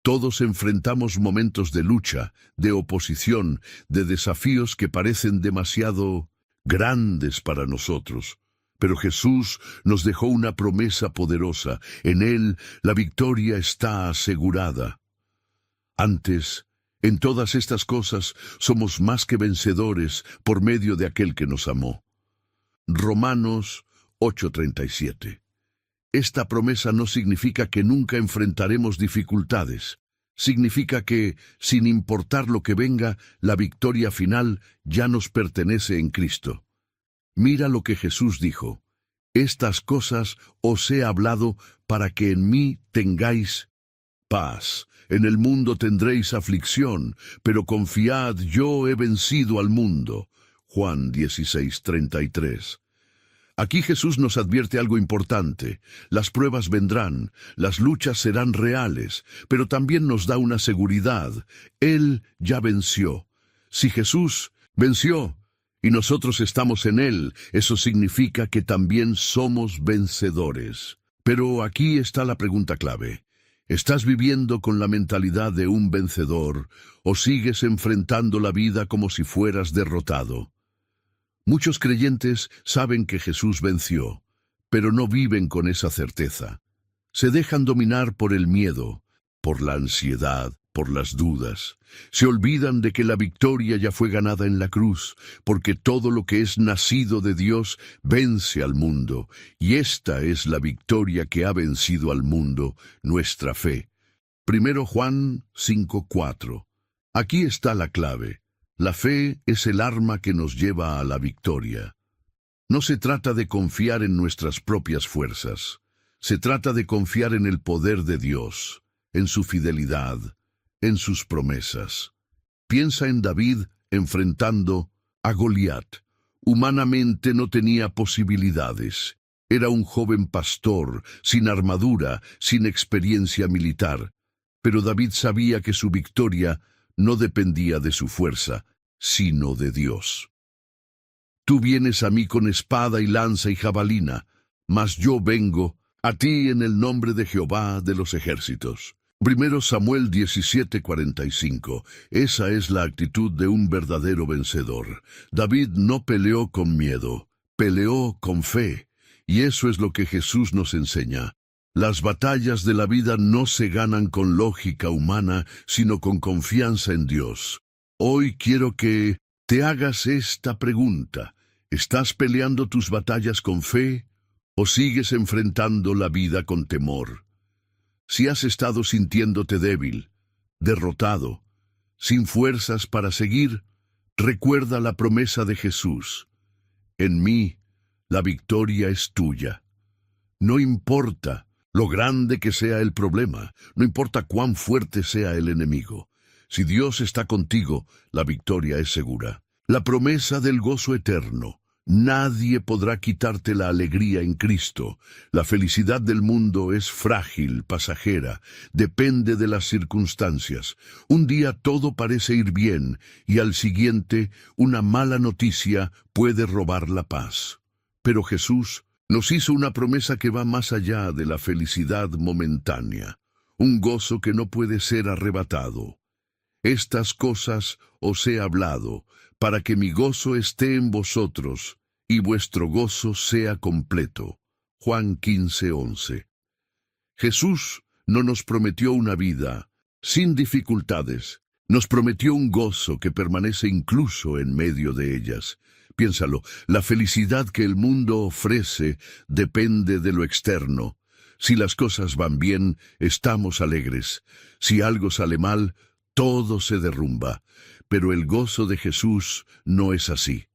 Todos enfrentamos momentos de lucha, de oposición, de desafíos que parecen demasiado grandes para nosotros. Pero Jesús nos dejó una promesa poderosa. En Él la victoria está asegurada. Antes, en todas estas cosas, somos más que vencedores por medio de aquel que nos amó. Romanos 8:37. Esta promesa no significa que nunca enfrentaremos dificultades. Significa que, sin importar lo que venga, la victoria final ya nos pertenece en Cristo. Mira lo que Jesús dijo: estas cosas os he hablado para que en mí tengáis paz. En el mundo tendréis aflicción, pero confiad, yo he vencido al mundo. Juan 16:33. Aquí Jesús nos advierte algo importante. Las pruebas vendrán, las luchas serán reales, pero también nos da una seguridad. Él ya venció. Si Jesús venció y nosotros estamos en Él, eso significa que también somos vencedores. Pero aquí está la pregunta clave. ¿Estás viviendo con la mentalidad de un vencedor o sigues enfrentando la vida como si fueras derrotado? Muchos creyentes saben que Jesús venció, pero no viven con esa certeza. Se dejan dominar por el miedo, por la ansiedad, por las dudas. Se olvidan de que la victoria ya fue ganada en la cruz, porque todo lo que es nacido de Dios vence al mundo, y esta es la victoria que ha vencido al mundo, nuestra fe. 1 Juan 5:4. Aquí está la clave. La fe es el arma que nos lleva a la victoria. No se trata de confiar en nuestras propias fuerzas. Se trata de confiar en el poder de Dios, en su fidelidad, en sus promesas. Piensa en David enfrentando a Goliat. Humanamente no tenía posibilidades. Era un joven pastor, sin armadura, sin experiencia militar. Pero David sabía que su victoria no dependía de su fuerza, sino de Dios. Tú vienes a mí con espada y lanza y jabalina, mas yo vengo a ti en el nombre de Jehová de los ejércitos. 1 Samuel 17:45. Esa es la actitud de un verdadero vencedor. David no peleó con miedo, peleó con fe. Y eso es lo que Jesús nos enseña. Las batallas de la vida no se ganan con lógica humana, sino con confianza en Dios. Hoy quiero que te hagas esta pregunta. ¿Estás peleando tus batallas con fe o sigues enfrentando la vida con temor? Si has estado sintiéndote débil, derrotado, sin fuerzas para seguir, recuerda la promesa de Jesús. En mí, la victoria es tuya. No importa lo grande que sea el problema, no importa cuán fuerte sea el enemigo. Si Dios está contigo, la victoria es segura. La promesa del gozo eterno. Nadie podrá quitarte la alegría en Cristo. La felicidad del mundo es frágil, pasajera, depende de las circunstancias. Un día todo parece ir bien y al siguiente una mala noticia puede robar la paz. Pero Jesús nos hizo una promesa que va más allá de la felicidad momentánea, un gozo que no puede ser arrebatado. Estas cosas os he hablado, para que mi gozo esté en vosotros, y vuestro gozo sea completo. Juan 15:11. Jesús no nos prometió una vida sin dificultades, nos prometió un gozo que permanece incluso en medio de ellas. Piénsalo, la felicidad que el mundo ofrece depende de lo externo. Si las cosas van bien, estamos alegres. Si algo sale mal, todo se derrumba. Pero el gozo de Jesús no es así.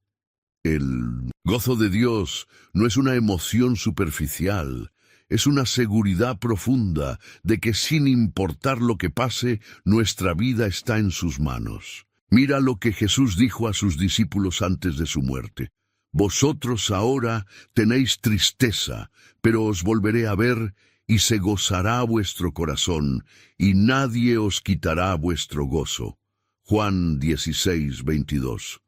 El gozo de Dios no es una emoción superficial, es una seguridad profunda de que sin importar lo que pase, nuestra vida está en sus manos. Mira lo que Jesús dijo a sus discípulos antes de su muerte. Vosotros ahora tenéis tristeza, pero os volveré a ver, y se gozará vuestro corazón, y nadie os quitará vuestro gozo. Juan 16:22.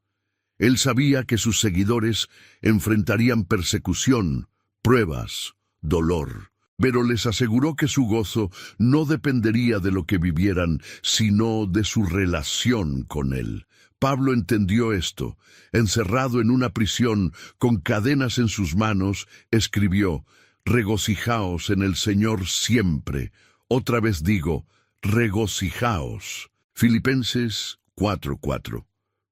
Él sabía que sus seguidores enfrentarían persecución, pruebas, dolor, pero les aseguró que su gozo no dependería de lo que vivieran, sino de su relación con Él. Pablo entendió esto. Encerrado en una prisión, con cadenas en sus manos, escribió: regocijaos en el Señor siempre. Otra vez digo, regocijaos. Filipenses 4:4.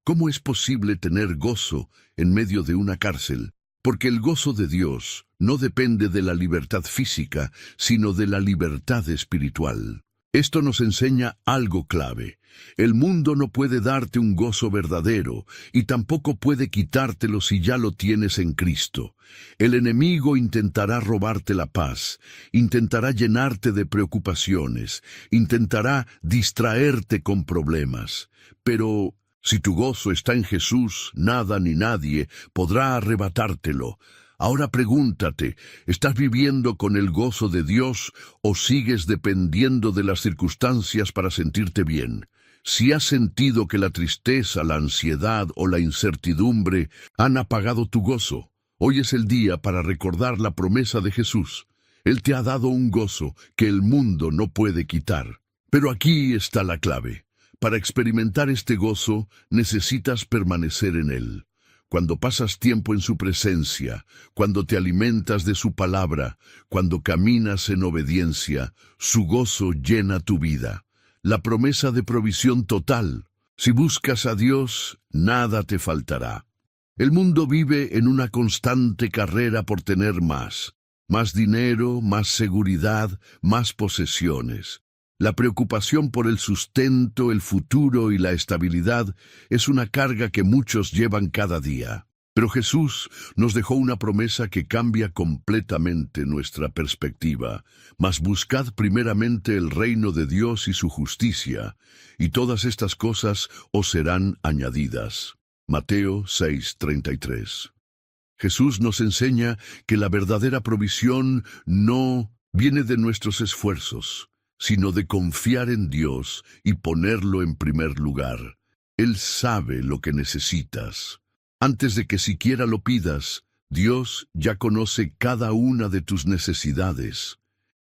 ¿Cómo es posible tener gozo en medio de una cárcel? Porque el gozo de Dios no depende de la libertad física, sino de la libertad espiritual. Esto nos enseña algo clave. El mundo no puede darte un gozo verdadero, y tampoco puede quitártelo si ya lo tienes en Cristo. El enemigo intentará robarte la paz, intentará llenarte de preocupaciones, intentará distraerte con problemas. Pero si tu gozo está en Jesús, nada ni nadie podrá arrebatártelo. Ahora pregúntate, ¿estás viviendo con el gozo de Dios o sigues dependiendo de las circunstancias para sentirte bien? Si has sentido que la tristeza, la ansiedad o la incertidumbre han apagado tu gozo, hoy es el día para recordar la promesa de Jesús. Él te ha dado un gozo que el mundo no puede quitar. Pero aquí está la clave. Para experimentar este gozo, necesitas permanecer en Él. Cuando pasas tiempo en su presencia, cuando te alimentas de su palabra, cuando caminas en obediencia, su gozo llena tu vida. La promesa de provisión total. Si buscas a Dios, nada te faltará. El mundo vive en una constante carrera por tener más. Más dinero, más seguridad, más posesiones. La preocupación por el sustento, el futuro y la estabilidad es una carga que muchos llevan cada día. Pero Jesús nos dejó una promesa que cambia completamente nuestra perspectiva. Mas buscad primeramente el reino de Dios y su justicia, y todas estas cosas os serán añadidas. Mateo 6:33. Jesús nos enseña que la verdadera provisión no viene de nuestros esfuerzos, sino de confiar en Dios y ponerlo en primer lugar. Él sabe lo que necesitas. Antes de que siquiera lo pidas, Dios ya conoce cada una de tus necesidades.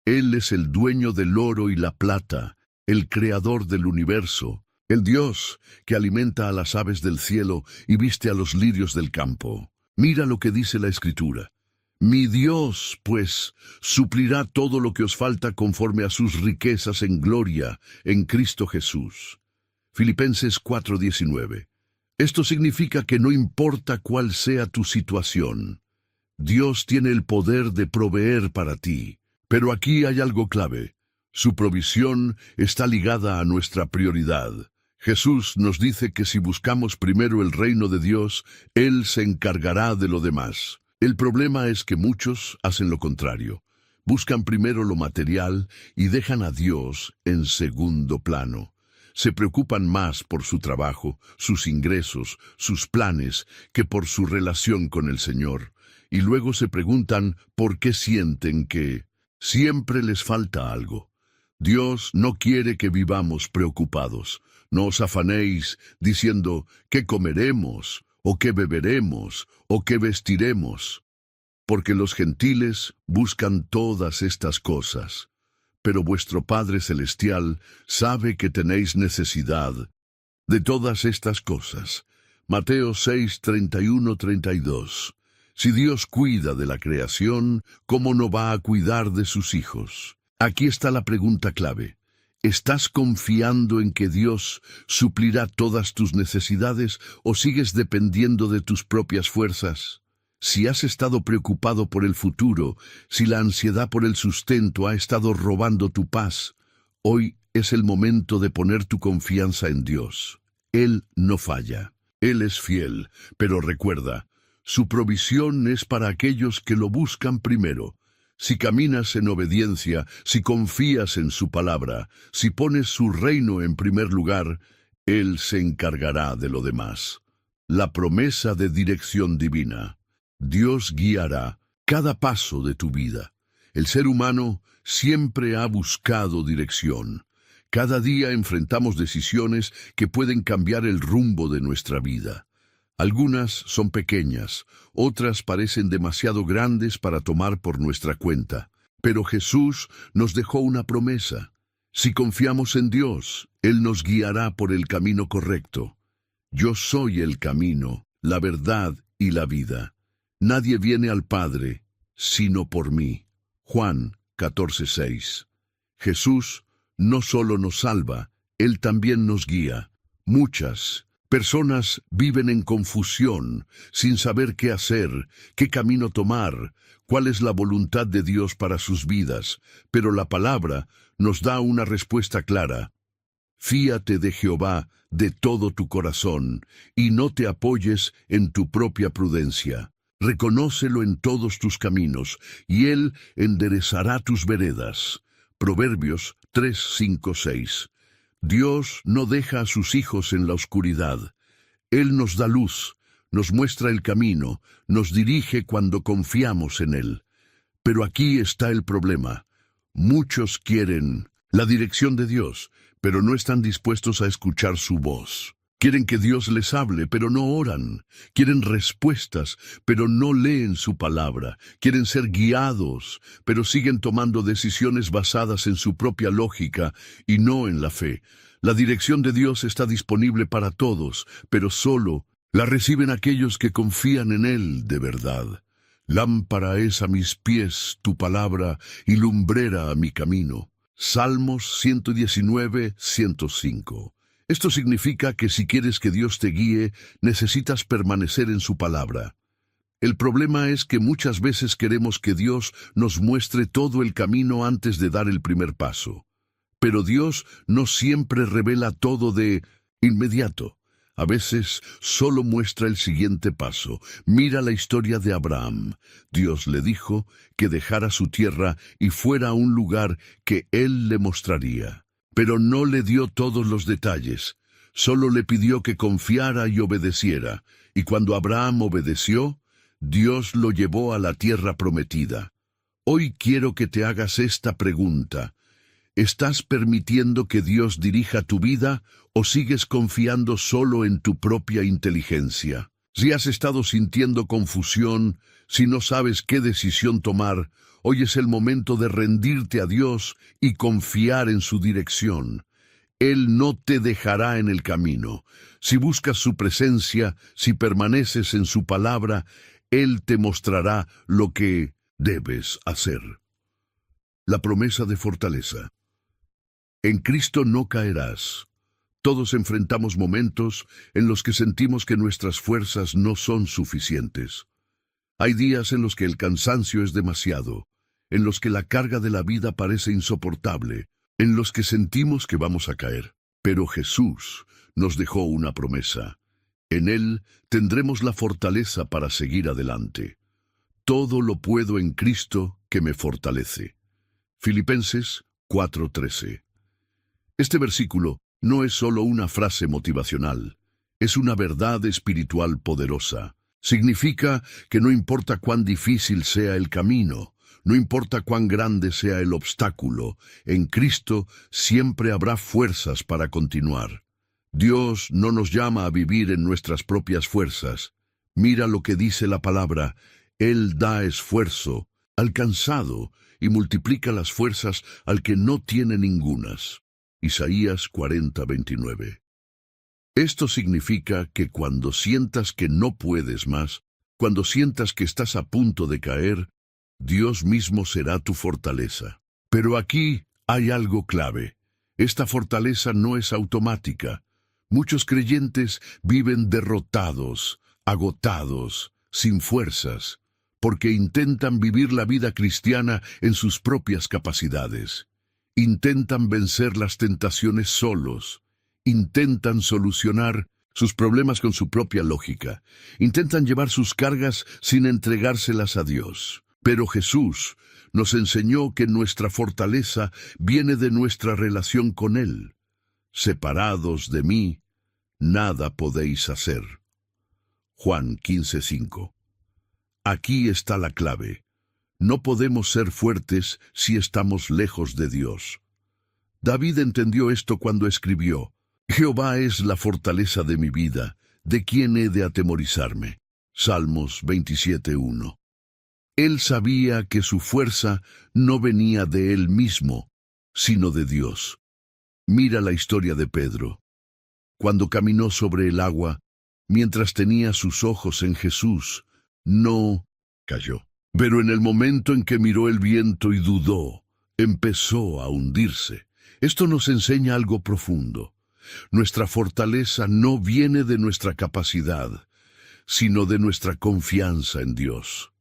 Él es el dueño del oro y la plata, el creador del universo, el Dios que alimenta a las aves del cielo y viste a los lirios del campo. Mira lo que dice la Escritura. Mi Dios, pues, suplirá todo lo que os falta conforme a sus riquezas en gloria, en Cristo Jesús. Filipenses 4:19. Esto significa que no importa cuál sea tu situación, Dios tiene el poder de proveer para ti. Pero aquí hay algo clave. Su provisión está ligada a nuestra prioridad. Jesús nos dice que si buscamos primero el reino de Dios, Él se encargará de lo demás. El problema es que muchos hacen lo contrario. Buscan primero lo material y dejan a Dios en segundo plano. Se preocupan más por su trabajo, sus ingresos, sus planes, que por su relación con el Señor. Y luego se preguntan por qué sienten que siempre les falta algo. Dios no quiere que vivamos preocupados. No os afanéis diciendo ¿qué comeremos? ¿O qué beberemos? ¿O qué vestiremos? Porque los gentiles buscan todas estas cosas. Pero vuestro Padre Celestial sabe que tenéis necesidad de todas estas cosas. Mateo 6:31-32. Si Dios cuida de la creación, ¿cómo no va a cuidar de sus hijos? Aquí está la pregunta clave. ¿Estás confiando en que Dios suplirá todas tus necesidades o sigues dependiendo de tus propias fuerzas? Si has estado preocupado por el futuro, si la ansiedad por el sustento ha estado robando tu paz, hoy es el momento de poner tu confianza en Dios. Él no falla. Él es fiel, pero recuerda, su provisión es para aquellos que lo buscan primero. Si caminas en obediencia, si confías en su palabra, si pones su reino en primer lugar, Él se encargará de lo demás. La promesa de dirección divina. Dios guiará cada paso de tu vida. El ser humano siempre ha buscado dirección. Cada día enfrentamos decisiones que pueden cambiar el rumbo de nuestra vida. Algunas son pequeñas, otras parecen demasiado grandes para tomar por nuestra cuenta. Pero Jesús nos dejó una promesa. Si confiamos en Dios, Él nos guiará por el camino correcto. Yo soy el camino, la verdad y la vida. Nadie viene al Padre, sino por mí. Juan 14:6. Jesús no solo nos salva, Él también nos guía. Muchas personas viven en confusión, sin saber qué hacer, qué camino tomar, cuál es la voluntad de Dios para sus vidas, pero la palabra nos da una respuesta clara. Fíate de Jehová de todo tu corazón, y no te apoyes en tu propia prudencia. Reconócelo en todos tus caminos, y Él enderezará tus veredas. Proverbios 3, 5, 6. Dios no deja a sus hijos en la oscuridad. Él nos da luz, nos muestra el camino, nos dirige cuando confiamos en Él. Pero aquí está el problema. Muchos quieren la dirección de Dios, pero no están dispuestos a escuchar su voz. Quieren que Dios les hable, pero no oran. Quieren respuestas, pero no leen su palabra. Quieren ser guiados, pero siguen tomando decisiones basadas en su propia lógica y no en la fe. La dirección de Dios está disponible para todos, pero solo la reciben aquellos que confían en Él de verdad. Lámpara es a mis pies tu palabra y lumbrera a mi camino. Salmos 119, 105. Esto significa que si quieres que Dios te guíe, necesitas permanecer en su palabra. El problema es que muchas veces queremos que Dios nos muestre todo el camino antes de dar el primer paso. Pero Dios no siempre revela todo de inmediato. A veces solo muestra el siguiente paso. Mira la historia de Abraham. Dios le dijo que dejara su tierra y fuera a un lugar que Él le mostraría. Pero no le dio todos los detalles. Solo le pidió que confiara y obedeciera. Y cuando Abraham obedeció, Dios lo llevó a la tierra prometida. Hoy quiero que te hagas esta pregunta. ¿Estás permitiendo que Dios dirija tu vida o sigues confiando solo en tu propia inteligencia? Si has estado sintiendo confusión, si no sabes qué decisión tomar, hoy es el momento de rendirte a Dios y confiar en su dirección. Él no te dejará en el camino. Si buscas su presencia, si permaneces en su palabra, Él te mostrará lo que debes hacer. La promesa de fortaleza. En Cristo no caerás. Todos enfrentamos momentos en los que sentimos que nuestras fuerzas no son suficientes. Hay días en los que el cansancio es demasiado, en los que la carga de la vida parece insoportable, en los que sentimos que vamos a caer. Pero Jesús nos dejó una promesa. En Él tendremos la fortaleza para seguir adelante. Todo lo puedo en Cristo que me fortalece. Filipenses 4:13. Este versículo no es solo una frase motivacional, es una verdad espiritual poderosa. Significa que no importa cuán difícil sea el camino, no importa cuán grande sea el obstáculo, en Cristo siempre habrá fuerzas para continuar. Dios no nos llama a vivir en nuestras propias fuerzas. Mira lo que dice la palabra: Él da esfuerzo al cansado y multiplica las fuerzas al que no tiene ningunas. Isaías 40:29. Esto significa que cuando sientas que no puedes más, cuando sientas que estás a punto de caer, Dios mismo será tu fortaleza. Pero aquí hay algo clave. Esta fortaleza no es automática. Muchos creyentes viven derrotados, agotados, sin fuerzas, porque intentan vivir la vida cristiana en sus propias capacidades. Intentan vencer las tentaciones solos. Intentan solucionar sus problemas con su propia lógica. Intentan llevar sus cargas sin entregárselas a Dios. Pero Jesús nos enseñó que nuestra fortaleza viene de nuestra relación con Él. Separados de mí, nada podéis hacer. Juan 15:5. Aquí está la clave. No podemos ser fuertes si estamos lejos de Dios. David entendió esto cuando escribió: Jehová es la fortaleza de mi vida, ¿de quién he de atemorizarme? Salmos 27:1. Él sabía que su fuerza no venía de él mismo, sino de Dios. Mira la historia de Pedro. Cuando caminó sobre el agua, mientras tenía sus ojos en Jesús, no cayó. Pero en el momento en que miró el viento y dudó, empezó a hundirse. Esto nos enseña algo profundo. Nuestra fortaleza no viene de nuestra capacidad, sino de nuestra confianza en Dios.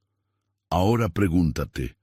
Ahora pregúntate,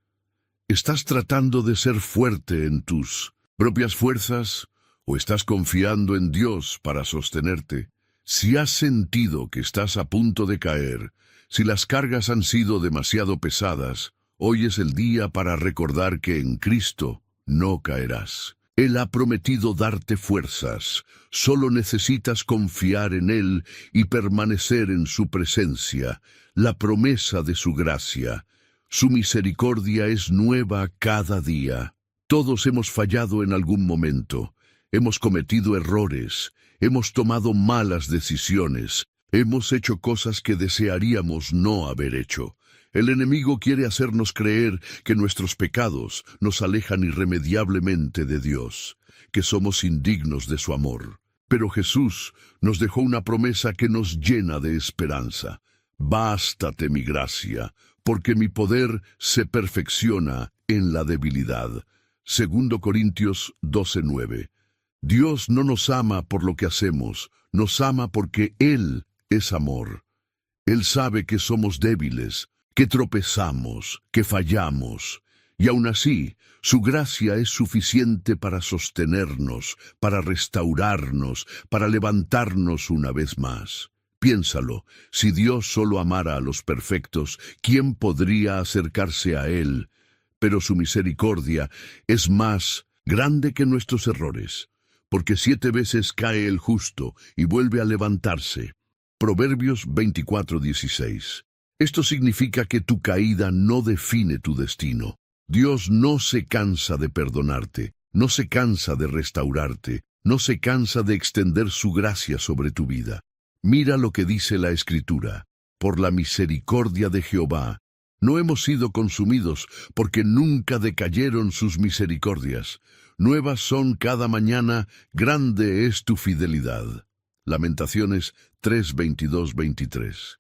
¿estás tratando de ser fuerte en tus propias fuerzas o estás confiando en Dios para sostenerte? Si has sentido que estás a punto de caer, si las cargas han sido demasiado pesadas, hoy es el día para recordar que en Cristo no caerás. Él ha prometido darte fuerzas. Solo necesitas confiar en Él y permanecer en su presencia, la promesa de su gracia. Su misericordia es nueva cada día. Todos hemos fallado en algún momento. Hemos cometido errores. Hemos tomado malas decisiones. Hemos hecho cosas que desearíamos no haber hecho. El enemigo quiere hacernos creer que nuestros pecados nos alejan irremediablemente de Dios, que somos indignos de su amor. Pero Jesús nos dejó una promesa que nos llena de esperanza. Bástate mi gracia, porque mi poder se perfecciona en la debilidad. 2 Corintios 12:9. Dios no nos ama por lo que hacemos, nos ama porque Él es amor. Él sabe que somos débiles, que tropezamos, que fallamos, y aún así, su gracia es suficiente para sostenernos, para restaurarnos, para levantarnos una vez más. Piénsalo, si Dios solo amara a los perfectos, ¿quién podría acercarse a Él? Pero su misericordia es más grande que nuestros errores, porque 7 veces cae el justo y vuelve a levantarse. Proverbios 24:16. Esto significa que tu caída no define tu destino. Dios no se cansa de perdonarte, no se cansa de restaurarte, no se cansa de extender su gracia sobre tu vida. Mira lo que dice la Escritura: por la misericordia de Jehová no hemos sido consumidos, porque nunca decayeron sus misericordias. Nuevas son cada mañana, grande es tu fidelidad. Lamentaciones 3:22-23.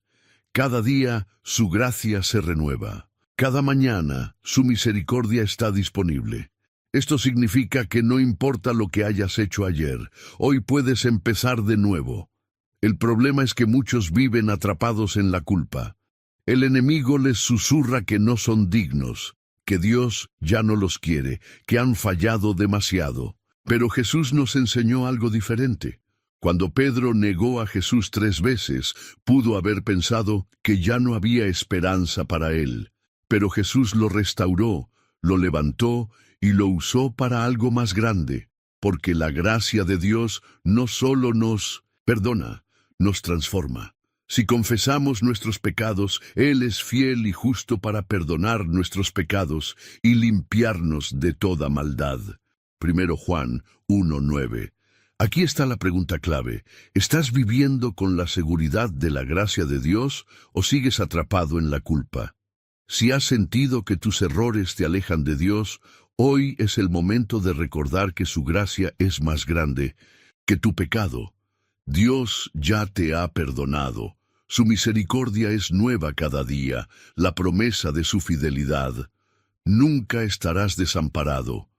Cada día su gracia se renueva. Cada mañana su misericordia está disponible. Esto significa que no importa lo que hayas hecho ayer, hoy puedes empezar de nuevo. El problema es que muchos viven atrapados en la culpa. El enemigo les susurra que no son dignos, que Dios ya no los quiere, que han fallado demasiado. Pero Jesús nos enseñó algo diferente. Cuando Pedro negó a Jesús 3 veces, pudo haber pensado que ya no había esperanza para él. Pero Jesús lo restauró, lo levantó y lo usó para algo más grande, porque la gracia de Dios no solo nos perdona, nos transforma. Si confesamos nuestros pecados, Él es fiel y justo para perdonar nuestros pecados y limpiarnos de toda maldad. 1 Juan 1:9. Aquí está la pregunta clave. ¿Estás viviendo con la seguridad de la gracia de Dios o sigues atrapado en la culpa? Si has sentido que tus errores te alejan de Dios, hoy es el momento de recordar que su gracia es más grande que tu pecado. Dios ya te ha perdonado. Su misericordia es nueva cada día, la promesa de su fidelidad. Nunca estarás desamparado.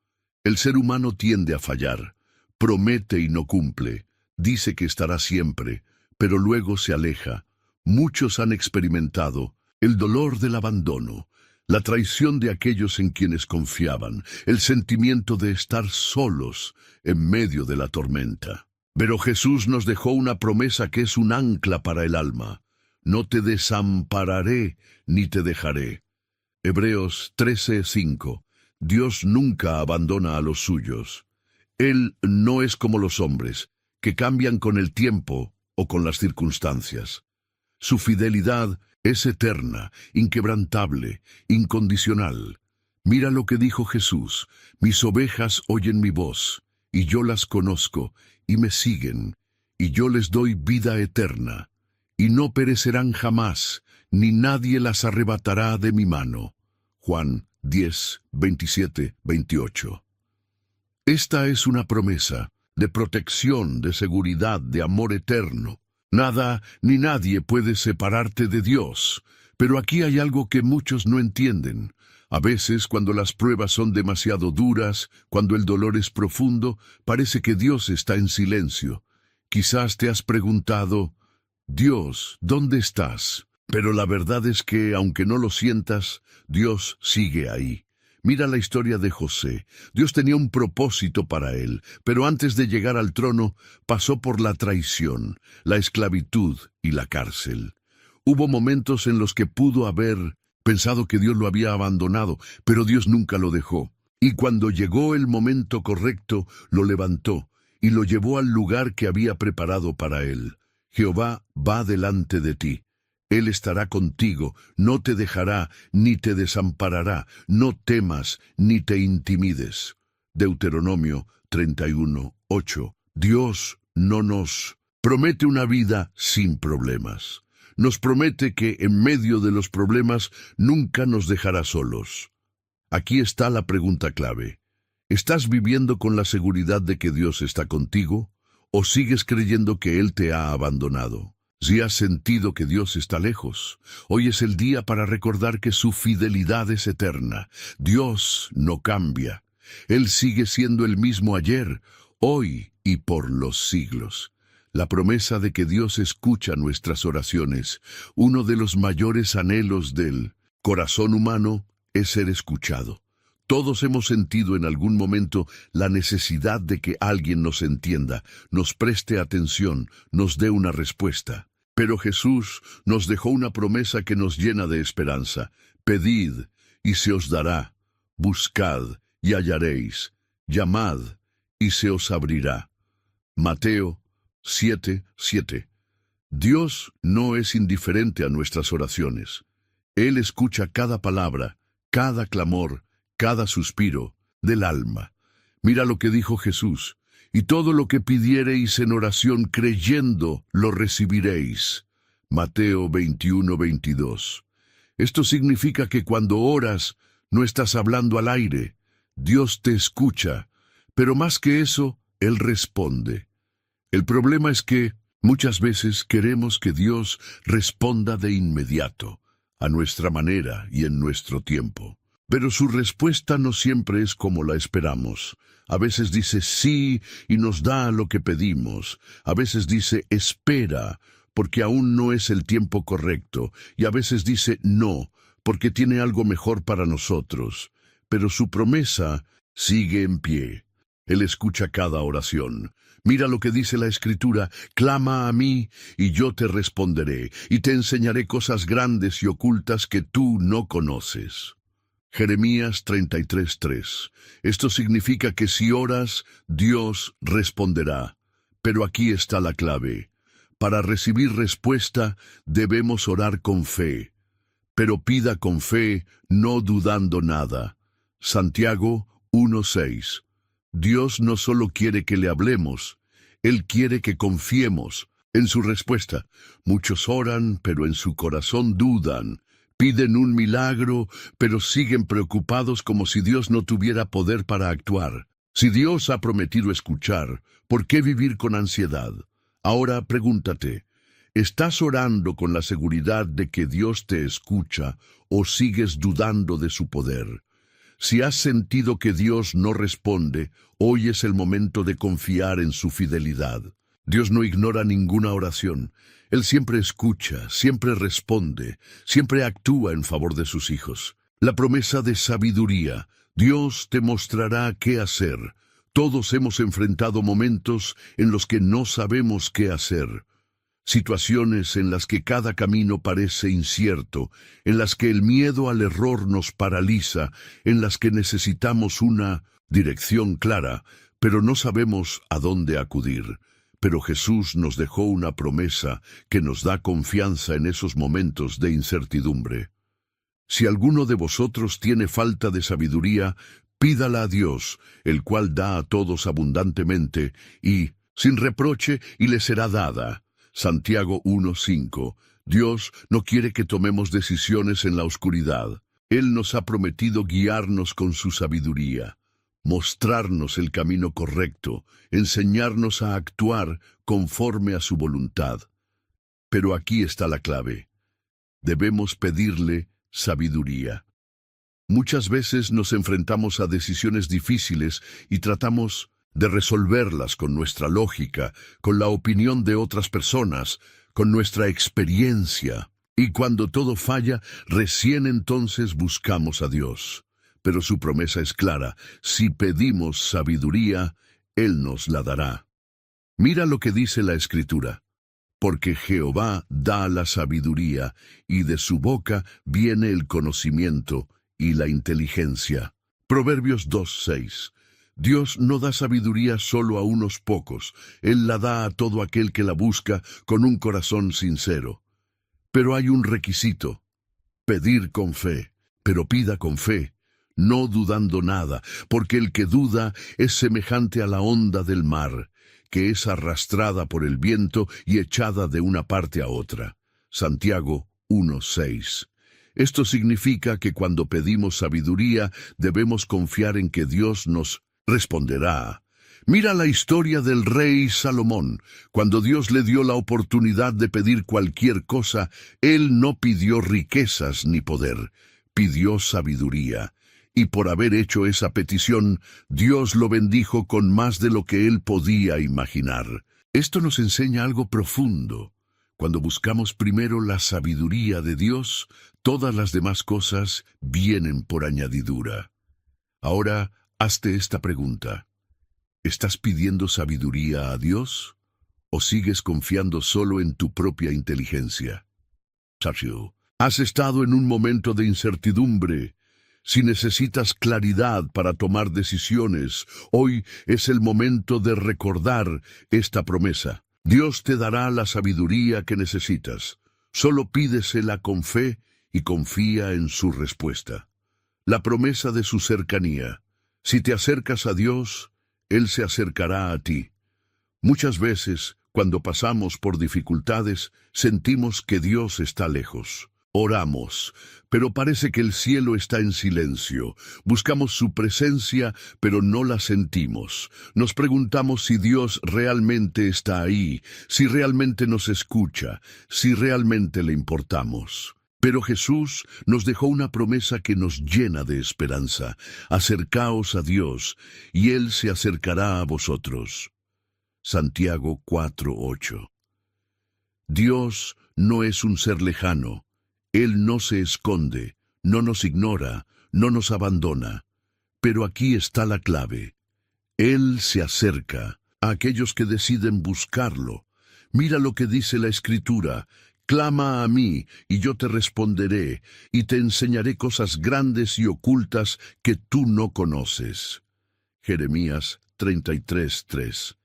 El ser humano tiende a fallar. Promete y no cumple. Dice que estará siempre, pero luego se aleja. Muchos han experimentado el dolor del abandono, la traición de aquellos en quienes confiaban, el sentimiento de estar solos en medio de la tormenta. Pero Jesús nos dejó una promesa que es un ancla para el alma. No te desampararé ni te dejaré. Hebreos 13:5. Dios nunca abandona a los suyos. Él no es como los hombres, que cambian con el tiempo o con las circunstancias. Su fidelidad es eterna, inquebrantable, incondicional. Mira lo que dijo Jesús: mis ovejas oyen mi voz, y yo las conozco, y me siguen, y yo les doy vida eterna, y no perecerán jamás, ni nadie las arrebatará de mi mano. Juan 10, 27, 28. Esta es una promesa de protección, de seguridad, de amor eterno. Nada ni nadie puede separarte de Dios. Pero aquí hay algo que muchos no entienden. A veces, cuando las pruebas son demasiado duras, cuando el dolor es profundo, parece que Dios está en silencio. Quizás te has preguntado: Dios, ¿dónde estás? Pero la verdad es que, aunque no lo sientas, Dios sigue ahí. Mira la historia de José. Dios tenía un propósito para él, pero antes de llegar al trono, pasó por la traición, la esclavitud y la cárcel. Hubo momentos en los que pudo haber pensado que Dios lo había abandonado, pero Dios nunca lo dejó. Y cuando llegó el momento correcto, lo levantó y lo llevó al lugar que había preparado para él. Jehová va delante de ti. Él estará contigo, no te dejará, ni te desamparará, no temas, ni te intimides. Deuteronomio 31, 8. Dios no nos promete una vida sin problemas. Nos promete que en medio de los problemas nunca nos dejará solos. Aquí está la pregunta clave. ¿Estás viviendo con la seguridad de que Dios está contigo, o sigues creyendo que Él te ha abandonado? Si has sentido que Dios está lejos, hoy es el día para recordar que su fidelidad es eterna. Dios no cambia. Él sigue siendo el mismo ayer, hoy y por los siglos. La promesa de que Dios escucha nuestras oraciones, uno de los mayores anhelos del corazón humano, es ser escuchado. Todos hemos sentido en algún momento la necesidad de que alguien nos entienda, nos preste atención, nos dé una respuesta. Pero Jesús nos dejó una promesa que nos llena de esperanza. Pedid, y se os dará. Buscad, y hallaréis. Llamad, y se os abrirá. Mateo 7, 7. Dios no es indiferente a nuestras oraciones. Él escucha cada palabra, cada clamor, cada suspiro del alma. Mira lo que dijo Jesús: y todo lo que pidiereis en oración creyendo, lo recibiréis. Mateo 21, 22. Esto significa que cuando oras, no estás hablando al aire. Dios te escucha, pero más que eso, Él responde. El problema es que muchas veces queremos que Dios responda de inmediato, a nuestra manera y en nuestro tiempo. Pero su respuesta no siempre es como la esperamos. A veces dice sí y nos da lo que pedimos. A veces dice espera, porque aún no es el tiempo correcto. Y a veces dice no, porque tiene algo mejor para nosotros. Pero su promesa sigue en pie. Él escucha cada oración. Mira lo que dice la Escritura: clama a mí, y yo te responderé, y te enseñaré cosas grandes y ocultas que tú no conoces. Jeremías 33:3. Esto significa que si oras, Dios responderá. Pero aquí está la clave. Para recibir respuesta, debemos orar con fe. Pero pida con fe, no dudando nada. Santiago 1:6. Dios no solo quiere que le hablemos, Él quiere que confiemos en su respuesta. Muchos oran, pero en su corazón dudan. Piden un milagro, pero siguen preocupados como si Dios no tuviera poder para actuar. Si Dios ha prometido escuchar, ¿por qué vivir con ansiedad? Ahora pregúntate, ¿estás orando con la seguridad de que Dios te escucha o sigues dudando de su poder? Si has sentido que Dios no responde, hoy es el momento de confiar en su fidelidad. Dios no ignora ninguna oración. Él siempre escucha, siempre responde, siempre actúa en favor de sus hijos. La promesa de sabiduría: Dios te mostrará qué hacer. Todos hemos enfrentado momentos en los que no sabemos qué hacer. Situaciones en las que cada camino parece incierto, en las que el miedo al error nos paraliza, en las que necesitamos una dirección clara, pero no sabemos a dónde acudir. pero Jesús nos dejó una promesa que nos da confianza en esos momentos de incertidumbre. Si alguno de vosotros tiene falta de sabiduría, pídala a Dios, el cual da a todos abundantemente, y sin reproche, y le será dada. Santiago 1:5. Dios no quiere que tomemos decisiones en la oscuridad. Él nos ha prometido guiarnos con su sabiduría, mostrarnos el camino correcto, enseñarnos a actuar conforme a su voluntad. Pero aquí está la clave. Debemos pedirle sabiduría. Muchas veces nos enfrentamos a decisiones difíciles y tratamos de resolverlas con nuestra lógica, con la opinión de otras personas, con nuestra experiencia. Y cuando todo falla, recién entonces buscamos a Dios. Pero su promesa es clara: si pedimos sabiduría, Él nos la dará. Mira lo que dice la Escritura. Porque Jehová da la sabiduría, y de su boca viene el conocimiento y la inteligencia. Proverbios 2:6. Dios no da sabiduría solo a unos pocos, Él la da a todo aquel que la busca con un corazón sincero. Pero hay un requisito: pedir con fe, pero pida con fe, no dudando nada, porque el que duda es semejante a la onda del mar, que es arrastrada por el viento y echada de una parte a otra. Santiago 1:6. Esto significa que cuando pedimos sabiduría, debemos confiar en que Dios nos responderá. Mira la historia del rey Salomón. Cuando Dios le dio la oportunidad de pedir cualquier cosa, él no pidió riquezas ni poder, pidió sabiduría. Y por haber hecho esa petición, Dios lo bendijo con más de lo que él podía imaginar. Esto nos enseña algo profundo. Cuando buscamos primero la sabiduría de Dios, todas las demás cosas vienen por añadidura. Ahora, hazte esta pregunta. ¿Estás pidiendo sabiduría a Dios? ¿O sigues confiando solo en tu propia inteligencia? ¿Has estado en un momento de incertidumbre? Si necesitas claridad para tomar decisiones, hoy es el momento de recordar esta promesa. Dios te dará la sabiduría que necesitas. Solo pídesela con fe y confía en su respuesta. La promesa de su cercanía. Si te acercas a Dios, Él se acercará a ti. Muchas veces, cuando pasamos por dificultades, sentimos que Dios está lejos. Oramos, pero parece que el cielo está en silencio. Buscamos su presencia, pero no la sentimos. Nos preguntamos si Dios realmente está ahí, si realmente nos escucha, si realmente le importamos. Pero Jesús nos dejó una promesa que nos llena de esperanza. Acercaos a Dios, y Él se acercará a vosotros. Santiago 4:8. Dios no es un ser lejano. Él no se esconde, no nos ignora, no nos abandona. Pero aquí está la clave. Él se acerca a aquellos que deciden buscarlo. Mira lo que dice la Escritura. Clama a mí, y yo te responderé, y te enseñaré cosas grandes y ocultas que tú no conoces. Jeremías 33:3.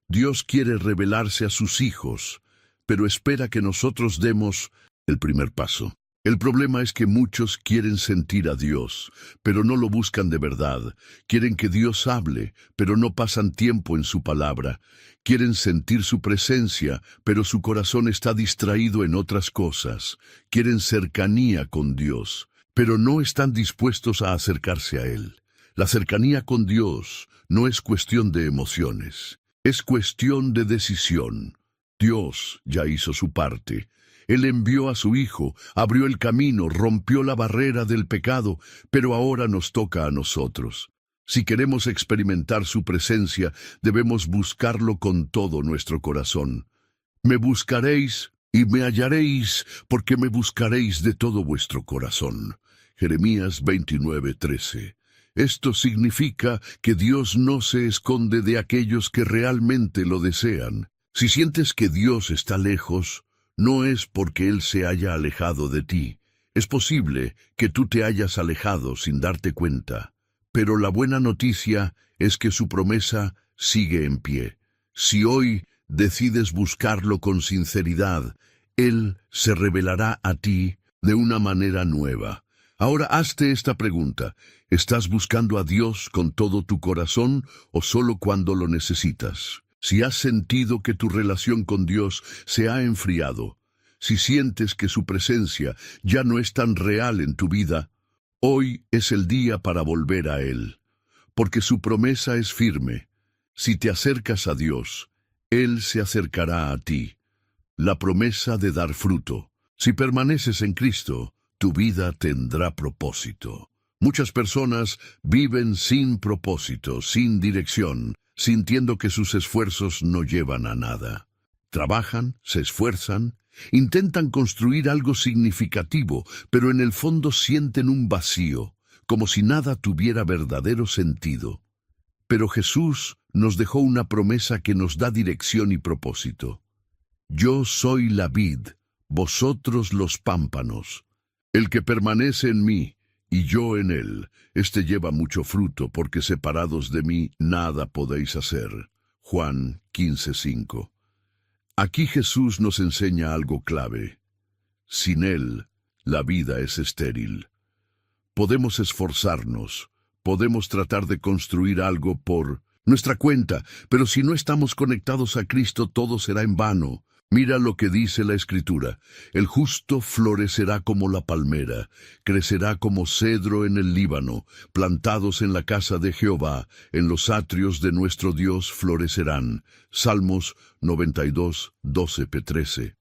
Dios quiere revelarse a sus hijos, pero espera que nosotros demos el primer paso. El problema es que muchos quieren sentir a Dios, pero no lo buscan de verdad. Quieren que Dios hable, pero no pasan tiempo en su palabra. Quieren sentir su presencia, pero su corazón está distraído en otras cosas. Quieren cercanía con Dios, pero no están dispuestos a acercarse a Él. La cercanía con Dios no es cuestión de emociones, es cuestión de decisión. Dios ya hizo su parte. Él envió a su Hijo, abrió el camino, rompió la barrera del pecado, pero ahora nos toca a nosotros. Si queremos experimentar su presencia, debemos buscarlo con todo nuestro corazón. Me buscaréis y me hallaréis, porque me buscaréis de todo vuestro corazón. Jeremías 29:13. Esto significa que Dios no se esconde de aquellos que realmente lo desean. Si sientes que Dios está lejos, no es porque Él se haya alejado de ti. Es posible que tú te hayas alejado sin darte cuenta. Pero la buena noticia es que su promesa sigue en pie. Si hoy decides buscarlo con sinceridad, Él se revelará a ti de una manera nueva. Ahora hazte esta pregunta: ¿estás buscando a Dios con todo tu corazón o solo cuando lo necesitas? Si has sentido que tu relación con Dios se ha enfriado, si sientes que su presencia ya no es tan real en tu vida, hoy es el día para volver a Él, porque su promesa es firme. Si te acercas a Dios, Él se acercará a ti. La promesa de dar fruto. Si permaneces en Cristo, tu vida tendrá propósito. Muchas personas viven sin propósito, sin dirección, sintiendo que sus esfuerzos no llevan a nada. Trabajan, se esfuerzan, intentan construir algo significativo, pero en el fondo sienten un vacío, como si nada tuviera verdadero sentido. Pero Jesús nos dejó una promesa que nos da dirección y propósito. Yo soy la vid, vosotros los pámpanos. El que permanece en mí y yo en él, éste lleva mucho fruto, porque separados de mí nada podéis hacer. Juan 15:5. Aquí Jesús nos enseña algo clave. Sin él, la vida es estéril. Podemos esforzarnos, podemos tratar de construir algo por nuestra cuenta, pero si no estamos conectados a Cristo, todo será en vano. Mira lo que dice la Escritura: el justo florecerá como la palmera, crecerá como cedro en el Líbano, plantados en la casa de Jehová, en los atrios de nuestro Dios florecerán. Salmos 92, 12-13.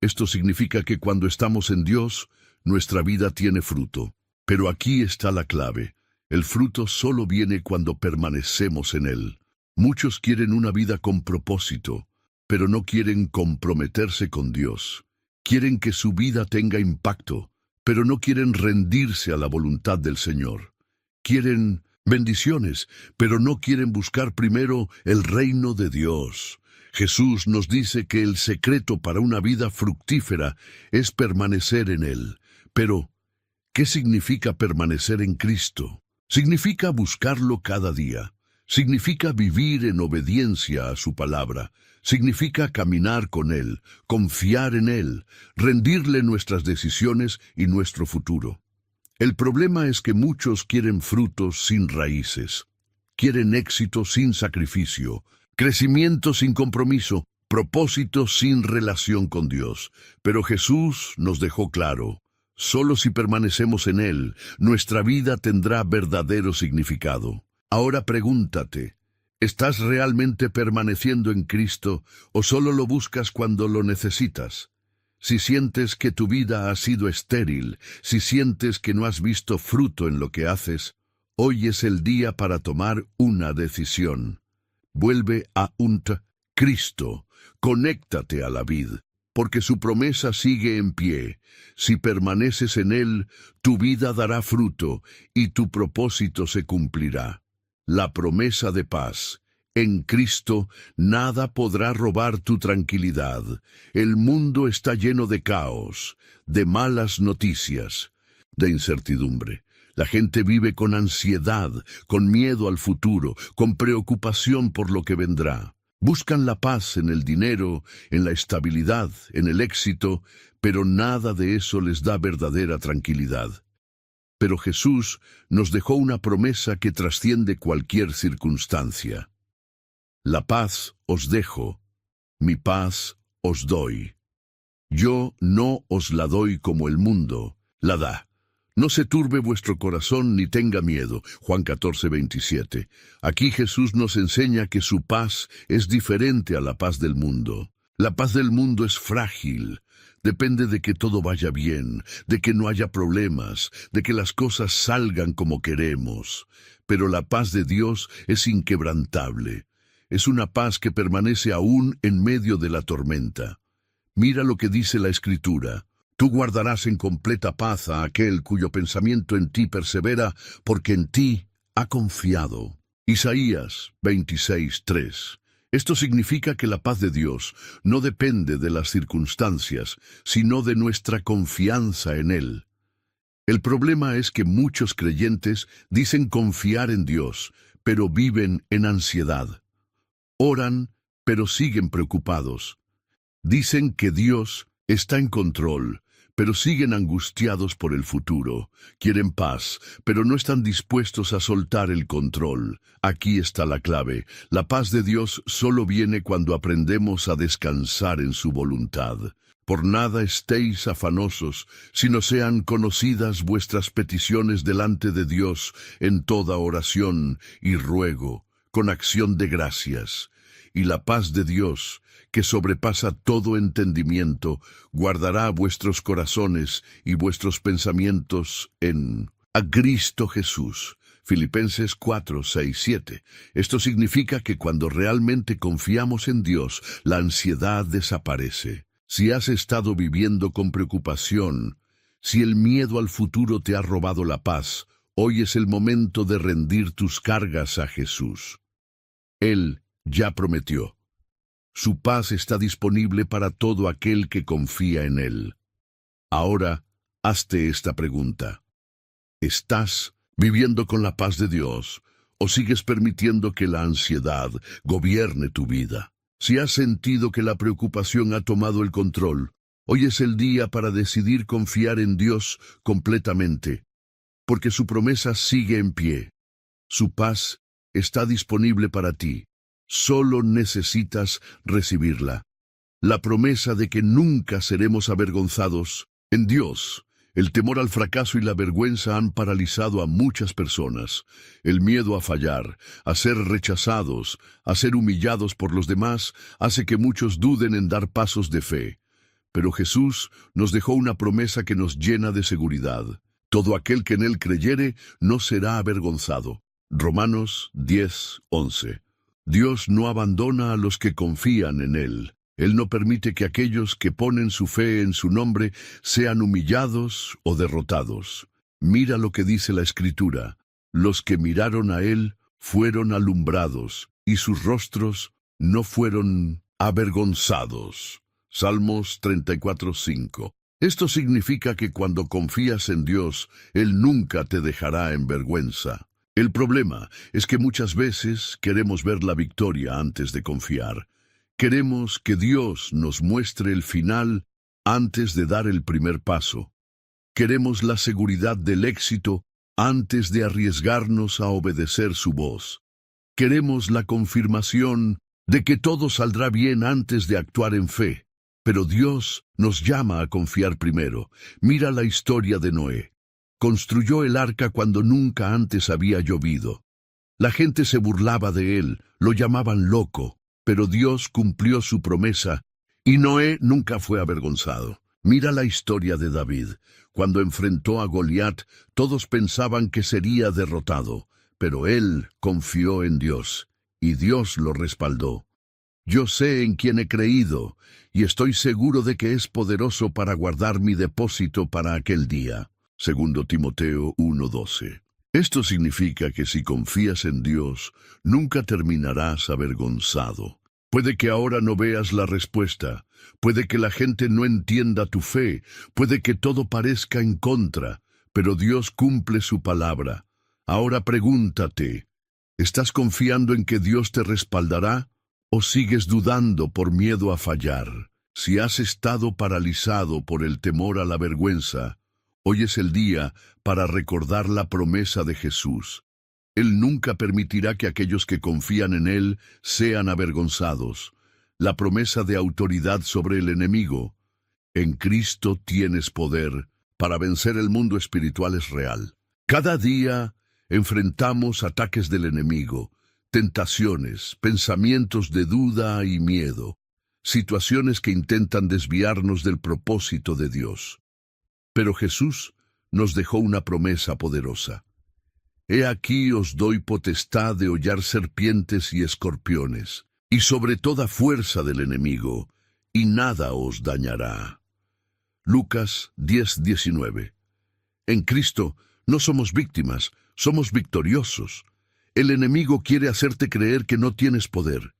Esto significa que cuando estamos en Dios, nuestra vida tiene fruto. Pero aquí está la clave: el fruto solo viene cuando permanecemos en Él. Muchos quieren una vida con propósito, pero no quieren comprometerse con Dios. Quieren que su vida tenga impacto, pero no quieren rendirse a la voluntad del Señor. Quieren bendiciones, pero no quieren buscar primero el reino de Dios. Jesús nos dice que el secreto para una vida fructífera es permanecer en Él. Pero, ¿qué significa permanecer en Cristo? Significa buscarlo cada día. Significa vivir en obediencia a su palabra. Significa caminar con Él, confiar en Él, rendirle nuestras decisiones y nuestro futuro. El problema es que muchos quieren frutos sin raíces. Quieren éxito sin sacrificio, crecimiento sin compromiso, propósito sin relación con Dios. Pero Jesús nos dejó claro: solo si permanecemos en Él, nuestra vida tendrá verdadero significado. Ahora pregúntate: ¿estás realmente permaneciendo en Cristo o solo lo buscas cuando lo necesitas? Si sientes que tu vida ha sido estéril, si sientes que no has visto fruto en lo que haces, hoy es el día para tomar una decisión. Vuelve a Cristo, conéctate a la vid, porque su promesa sigue en pie. Si permaneces en Él, tu vida dará fruto y tu propósito se cumplirá. La promesa de paz. En Cristo nada podrá robar tu tranquilidad. El mundo está lleno de caos, de malas noticias, de incertidumbre. La gente vive con ansiedad, con miedo al futuro, con preocupación por lo que vendrá. Buscan la paz en el dinero, en la estabilidad, en el éxito, pero nada de eso les da verdadera tranquilidad. Pero Jesús nos dejó una promesa que trasciende cualquier circunstancia. La paz os dejo, mi paz os doy. Yo no os la doy como el mundo la da. No se turbe vuestro corazón ni tenga miedo. Juan 14:27. Aquí Jesús nos enseña que su paz es diferente a la paz del mundo. La paz del mundo es frágil. Depende de que todo vaya bien, de que no haya problemas, de que las cosas salgan como queremos. Pero la paz de Dios es inquebrantable. Es una paz que permanece aún en medio de la tormenta. Mira lo que dice la Escritura: tú guardarás en completa paz a aquel cuyo pensamiento en ti persevera, porque en ti ha confiado. Isaías 26:3. Esto significa que la paz de Dios no depende de las circunstancias, sino de nuestra confianza en Él. El problema es que muchos creyentes dicen confiar en Dios, pero viven en ansiedad. Oran, pero siguen preocupados. Dicen que Dios está en control, pero siguen angustiados por el futuro. Quieren paz, pero no están dispuestos a soltar el control. Aquí está la clave. La paz de Dios solo viene cuando aprendemos a descansar en su voluntad. Por nada estéis afanosos, sino sean conocidas vuestras peticiones delante de Dios en toda oración y ruego, con acción de gracias. Y la paz de Dios, que sobrepasa todo entendimiento, guardará vuestros corazones y vuestros pensamientos en Cristo Jesús. Filipenses 4, 6, 7. Esto significa que cuando realmente confiamos en Dios, la ansiedad desaparece. Si has estado viviendo con preocupación, si el miedo al futuro te ha robado la paz, hoy es el momento de rendir tus cargas a Jesús. Él ya prometió. Su paz está disponible para todo aquel que confía en Él. Ahora, hazte esta pregunta. ¿Estás viviendo con la paz de Dios o sigues permitiendo que la ansiedad gobierne tu vida? Si has sentido que la preocupación ha tomado el control, hoy es el día para decidir confiar en Dios completamente, porque su promesa sigue en pie. Su paz está disponible para ti. Solo necesitas recibirla. La promesa de que nunca seremos avergonzados. En Dios, el temor al fracaso y la vergüenza han paralizado a muchas personas. El miedo a fallar, a ser rechazados, a ser humillados por los demás, hace que muchos duden en dar pasos de fe. Pero Jesús nos dejó una promesa que nos llena de seguridad. Todo aquel que en Él creyere no será avergonzado. Romanos 10, 11. Dios no abandona a los que confían en Él. Él no permite que aquellos que ponen su fe en su nombre sean humillados o derrotados. Mira lo que dice la Escritura. Los que miraron a Él fueron alumbrados, y sus rostros no fueron avergonzados. Salmos 34, 5. Esto significa que cuando confías en Dios, Él nunca te dejará en vergüenza. El problema es que muchas veces queremos ver la victoria antes de confiar. Queremos que Dios nos muestre el final antes de dar el primer paso. Queremos la seguridad del éxito antes de arriesgarnos a obedecer su voz. Queremos la confirmación de que todo saldrá bien antes de actuar en fe. Pero Dios nos llama a confiar primero. Mira la historia de Noé. Construyó el arca cuando nunca antes había llovido. La gente se burlaba de él, lo llamaban loco, pero Dios cumplió su promesa y Noé nunca fue avergonzado. Mira la historia de David. Cuando enfrentó a Goliat, todos pensaban que sería derrotado, pero él confió en Dios y Dios lo respaldó. Yo sé en quién he creído y estoy seguro de que es poderoso para guardar mi depósito para aquel día. 2 Timoteo 1:12. Esto significa que si confías en Dios, nunca terminarás avergonzado. Puede que ahora no veas la respuesta, puede que la gente no entienda tu fe, puede que todo parezca en contra, pero Dios cumple su palabra. Ahora pregúntate, ¿estás confiando en que Dios te respaldará o sigues dudando por miedo a fallar? Si has estado paralizado por el temor a la vergüenza, hoy es el día para recordar la promesa de Jesús. Él nunca permitirá que aquellos que confían en Él sean avergonzados. La promesa de autoridad sobre el enemigo. En Cristo tienes poder para vencer el mundo espiritual es real. Cada día enfrentamos ataques del enemigo, tentaciones, pensamientos de duda y miedo, situaciones que intentan desviarnos del propósito de Dios. Pero Jesús nos dejó una promesa poderosa. He aquí os doy potestad de hollar serpientes y escorpiones, y sobre toda fuerza del enemigo, y nada os dañará. Lucas 10:19. En Cristo no somos víctimas, somos victoriosos. El enemigo quiere hacerte creer que no tienes poder.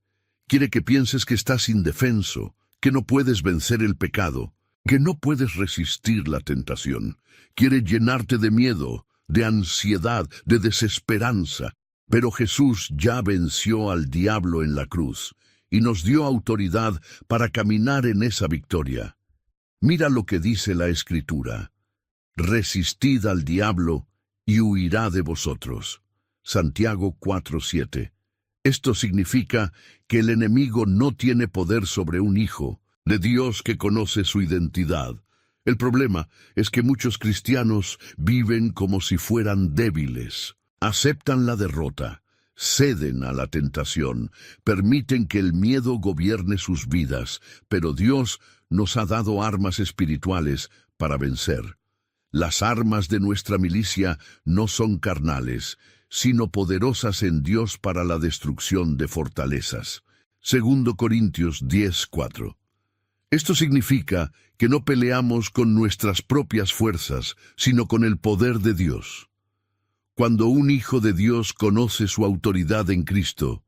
Quiere que pienses que estás indefenso, que no puedes vencer el pecado, que no puedes resistir la tentación. Quiere llenarte de miedo, de ansiedad, de desesperanza. Pero Jesús ya venció al diablo en la cruz, y nos dio autoridad para caminar en esa victoria. Mira lo que dice la Escritura: resistid al diablo y huirá de vosotros. Santiago 4:7. Esto significa que el enemigo no tiene poder sobre un hijo de Dios que conoce su identidad. El problema es que muchos cristianos viven como si fueran débiles. Aceptan la derrota, ceden a la tentación, permiten que el miedo gobierne sus vidas, pero Dios nos ha dado armas espirituales para vencer. Las armas de nuestra milicia no son carnales, sino poderosas en Dios para la destrucción de fortalezas. 2 Corintios 10:4. Esto significa que no peleamos con nuestras propias fuerzas, sino con el poder de Dios. Cuando un hijo de Dios conoce su autoridad en Cristo,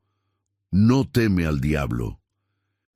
no teme al diablo.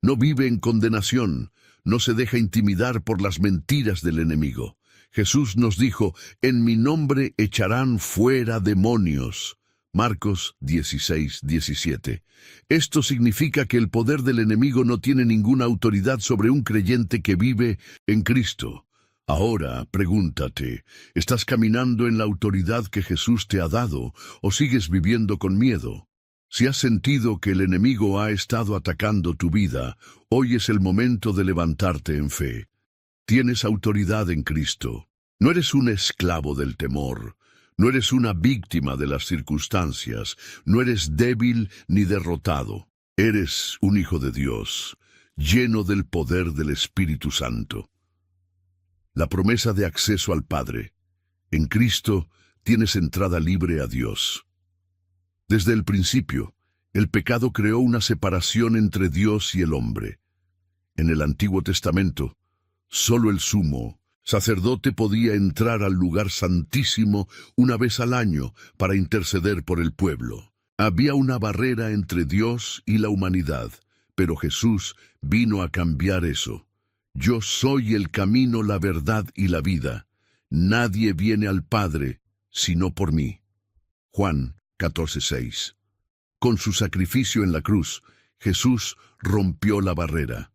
No vive en condenación, no se deja intimidar por las mentiras del enemigo. Jesús nos dijo: en mi nombre echarán fuera demonios. Marcos 16:17. Esto significa que el poder del enemigo no tiene ninguna autoridad sobre un creyente que vive en Cristo. Ahora, pregúntate, ¿estás caminando en la autoridad que Jesús te ha dado o sigues viviendo con miedo? Si has sentido que el enemigo ha estado atacando tu vida, hoy es el momento de levantarte en fe. Tienes autoridad en Cristo. No eres un esclavo del temor. No eres una víctima de las circunstancias. No eres débil ni derrotado. Eres un hijo de Dios, lleno del poder del Espíritu Santo. La promesa de acceso al Padre. En Cristo tienes entrada libre a Dios. Desde el principio, el pecado creó una separación entre Dios y el hombre. En el Antiguo Testamento, solo el sumo sacerdote podía entrar al lugar santísimo una vez al año para interceder por el pueblo. Había una barrera entre Dios y la humanidad, pero Jesús vino a cambiar eso. Yo soy el camino, la verdad y la vida. Nadie viene al Padre sino por mí. Juan 14:6. Con su sacrificio en la cruz, Jesús rompió la barrera.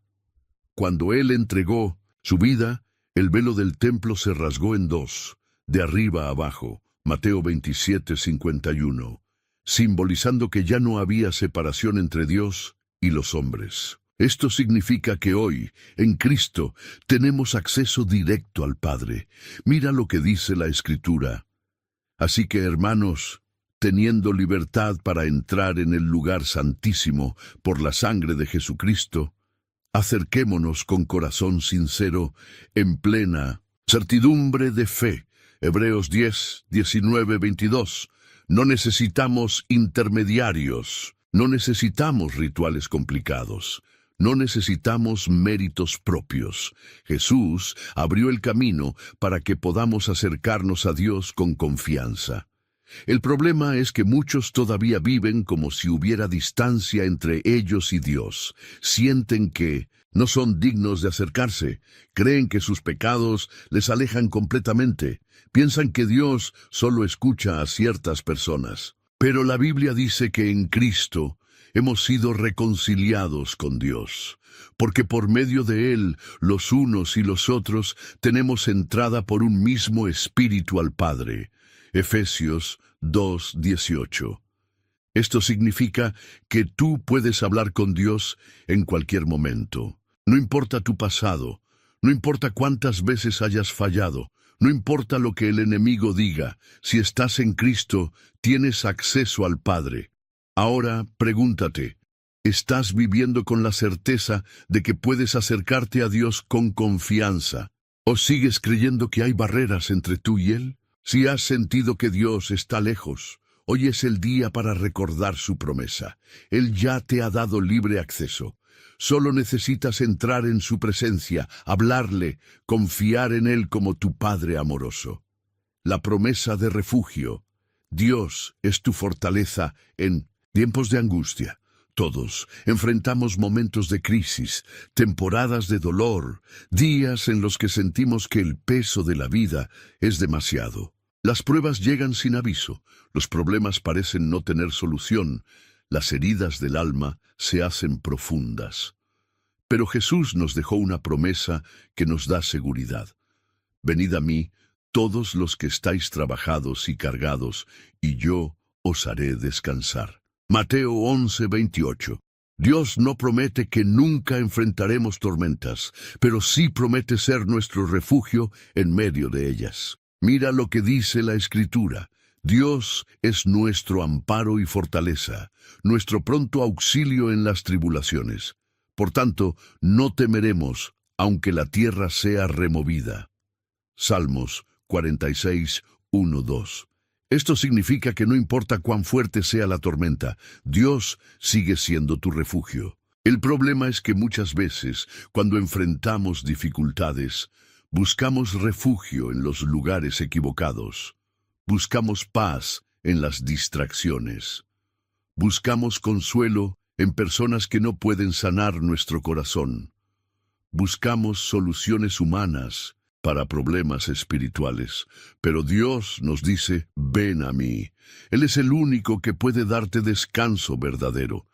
Cuando Él entregó su vida, el velo del templo se rasgó en dos, de arriba a abajo, Mateo 27:51, simbolizando que ya no había separación entre Dios y los hombres. Esto significa que hoy, en Cristo, tenemos acceso directo al Padre. Mira lo que dice la Escritura. Así que, hermanos, teniendo libertad para entrar en el lugar santísimo por la sangre de Jesucristo, acerquémonos con corazón sincero, en plena certidumbre de fe. Hebreos 10:19-22. No necesitamos intermediarios, no necesitamos rituales complicados, no necesitamos méritos propios. Jesús abrió el camino para que podamos acercarnos a Dios con confianza. El problema es que muchos todavía viven como si hubiera distancia entre ellos y Dios. Sienten que no son dignos de acercarse, creen que sus pecados les alejan completamente, piensan que Dios solo escucha a ciertas personas. Pero la Biblia dice que en Cristo hemos sido reconciliados con Dios, porque por medio de Él, los unos y los otros, tenemos entrada por un mismo Espíritu al Padre. Efesios 2:18. Esto significa que tú puedes hablar con Dios en cualquier momento. No importa tu pasado, no importa cuántas veces hayas fallado, no importa lo que el enemigo diga, si estás en Cristo, tienes acceso al Padre. Ahora, pregúntate, ¿estás viviendo con la certeza de que puedes acercarte a Dios con confianza? ¿O sigues creyendo que hay barreras entre tú y Él? Si has sentido que Dios está lejos, hoy es el día para recordar su promesa. Él ya te ha dado libre acceso. Solo necesitas entrar en su presencia, hablarle, confiar en Él como tu Padre amoroso. La promesa de refugio. Dios es tu fortaleza en tiempos de angustia. Todos enfrentamos momentos de crisis, temporadas de dolor, días en los que sentimos que el peso de la vida es demasiado. Las pruebas llegan sin aviso, los problemas parecen no tener solución, Las heridas del alma se hacen profundas. Pero Jesús nos dejó una promesa que nos da seguridad. Venid a mí, todos los que estáis trabajados y cargados, y yo os haré descansar. Mateo 11:28. Dios no promete que nunca enfrentaremos tormentas, pero sí promete ser nuestro refugio en medio de ellas. Mira lo que dice la Escritura. Dios es nuestro amparo y fortaleza, nuestro pronto auxilio en las tribulaciones. Por tanto, no temeremos, aunque la tierra sea removida. Salmos 46, 1, 2. Esto significa que no importa cuán fuerte sea la tormenta, Dios sigue siendo tu refugio. El problema es que muchas veces, cuando enfrentamos dificultades, buscamos refugio en los lugares equivocados. Buscamos paz en las distracciones. Buscamos consuelo en personas que no pueden sanar nuestro corazón. Buscamos soluciones humanas para problemas espirituales. Pero Dios nos dice, ven a mí. Él es el único que puede darte descanso verdadero.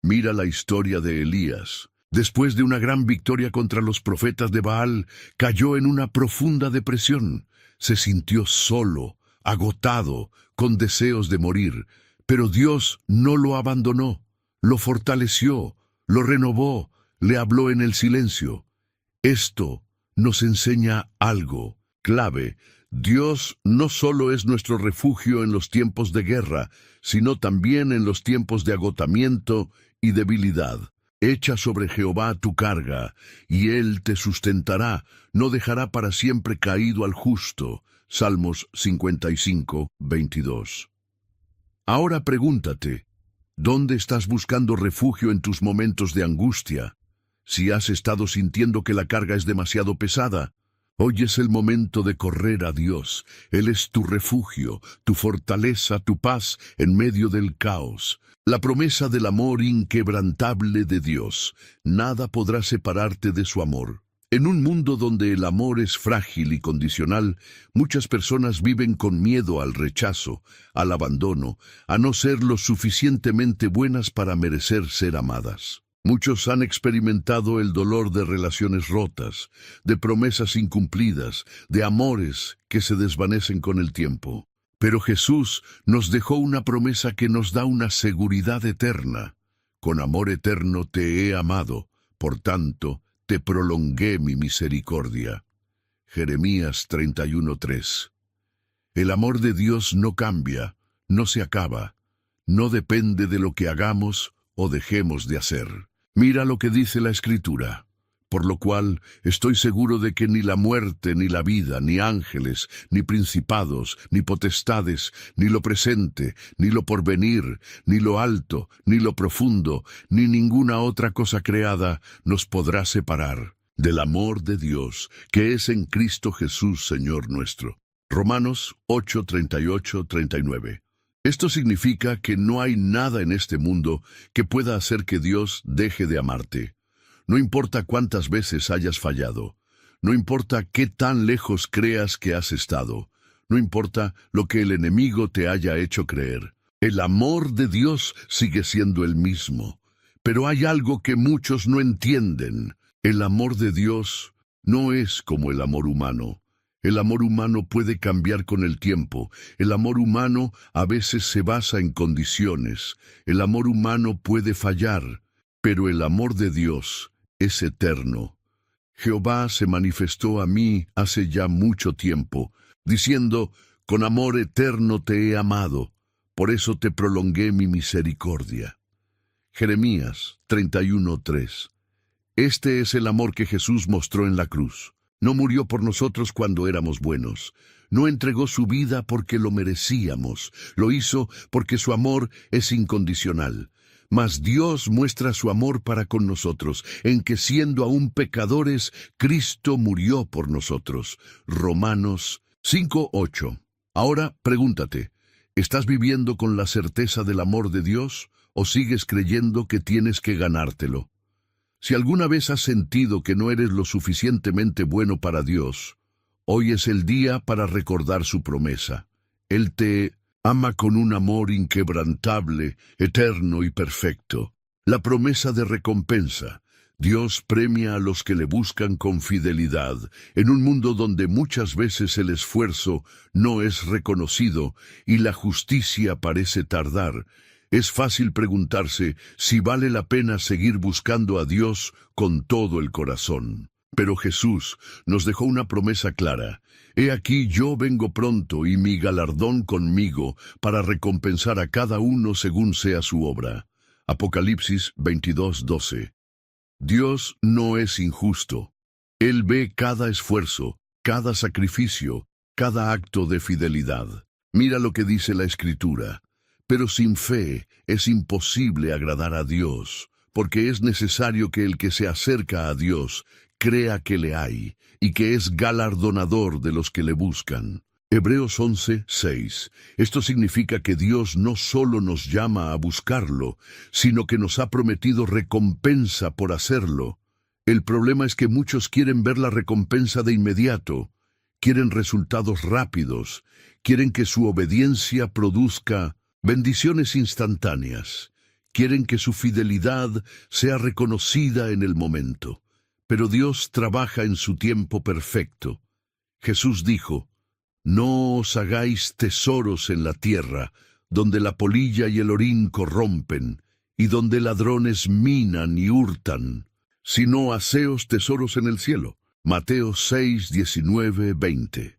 Mira la historia de Elías. Después de una gran victoria contra los profetas de Baal, cayó en una profunda depresión. Se sintió solo, agotado, con deseos de morir. Pero Dios no lo abandonó, lo fortaleció, lo renovó, le habló en el silencio. Esto nos enseña algo clave. Dios no solo es nuestro refugio en los tiempos de guerra, sino también en los tiempos de agotamiento y debilidad. Echa sobre Jehová tu carga, y Él te sustentará, no dejará para siempre caído al justo. Salmos 55, 22. Ahora pregúntate, ¿dónde estás buscando refugio en tus momentos de angustia? Si has estado sintiendo que la carga es demasiado pesada, hoy es el momento de correr a Dios. Él es tu refugio, tu fortaleza, tu paz en medio del caos. La promesa del amor inquebrantable de Dios. Nada podrá separarte de su amor. En un mundo donde el amor es frágil y condicional, muchas personas viven con miedo al rechazo, al abandono, a no ser lo suficientemente buenas para merecer ser amadas. Muchos han experimentado el dolor de relaciones rotas, de promesas incumplidas, de amores que se desvanecen con el tiempo. Pero Jesús nos dejó una promesa que nos da una seguridad eterna. Con amor eterno te he amado, por tanto, te prolongué mi misericordia. Jeremías 31:3. El amor de Dios no cambia, no se acaba, no depende de lo que hagamos o dejemos de hacer. Mira lo que dice la Escritura. Por lo cual estoy seguro de que ni la muerte, ni la vida, ni ángeles, ni principados, ni potestades, ni lo presente, ni lo porvenir, ni lo alto, ni lo profundo, ni ninguna otra cosa creada nos podrá separar del amor de Dios, que es en Cristo Jesús, Señor nuestro. Romanos 8, 38, 39. Esto significa que no hay nada en este mundo que pueda hacer que Dios deje de amarte. No importa cuántas veces hayas fallado, no importa qué tan lejos creas que has estado, no importa lo que el enemigo te haya hecho creer, el amor de Dios sigue siendo el mismo. Pero hay algo que muchos no entienden. El amor de Dios no es como el amor humano. El amor humano puede cambiar con el tiempo. El amor humano a veces se basa en condiciones. El amor humano puede fallar, pero el amor de Dios es eterno. Jehová se manifestó a mí hace ya mucho tiempo, diciendo, con amor eterno te he amado, por eso te prolongué mi misericordia. Jeremías 31:3. Este es el amor que Jesús mostró en la cruz. No murió por nosotros cuando éramos buenos. No entregó su vida porque lo merecíamos. Lo hizo porque su amor es incondicional. Mas Dios muestra su amor para con nosotros, en que siendo aún pecadores, Cristo murió por nosotros. Romanos 5:8. Ahora pregúntate, ¿estás viviendo con la certeza del amor de Dios o sigues creyendo que tienes que ganártelo? Si alguna vez has sentido que no eres lo suficientemente bueno para Dios, hoy es el día para recordar su promesa. Él te Ama con un amor inquebrantable, eterno y perfecto. La promesa de recompensa. Dios premia a los que le buscan con fidelidad, en un mundo donde muchas veces el esfuerzo no es reconocido y la justicia parece tardar. Es fácil preguntarse si vale la pena seguir buscando a Dios con todo el corazón. Pero Jesús nos dejó una promesa clara. He aquí yo vengo pronto y mi galardón conmigo para recompensar a cada uno según sea su obra. Apocalipsis 22:12. Dios no es injusto. Él ve cada esfuerzo, cada sacrificio, cada acto de fidelidad. Mira lo que dice la Escritura. Pero sin fe es imposible agradar a Dios, porque es necesario que el que se acerca a Dios crea que le hay y que es galardonador de los que le buscan. Hebreos 11:6. Esto significa que Dios no solo nos llama a buscarlo, sino que nos ha prometido recompensa por hacerlo. El problema es que muchos quieren ver la recompensa de inmediato, quieren resultados rápidos, quieren que su obediencia produzca bendiciones instantáneas, quieren que su fidelidad sea reconocida en el momento. Pero Dios trabaja en su tiempo perfecto. Jesús dijo: no os hagáis tesoros en la tierra, donde la polilla y el orín corrompen, y donde ladrones minan y hurtan, sino haceos tesoros en el cielo. Mateo 6:19-20.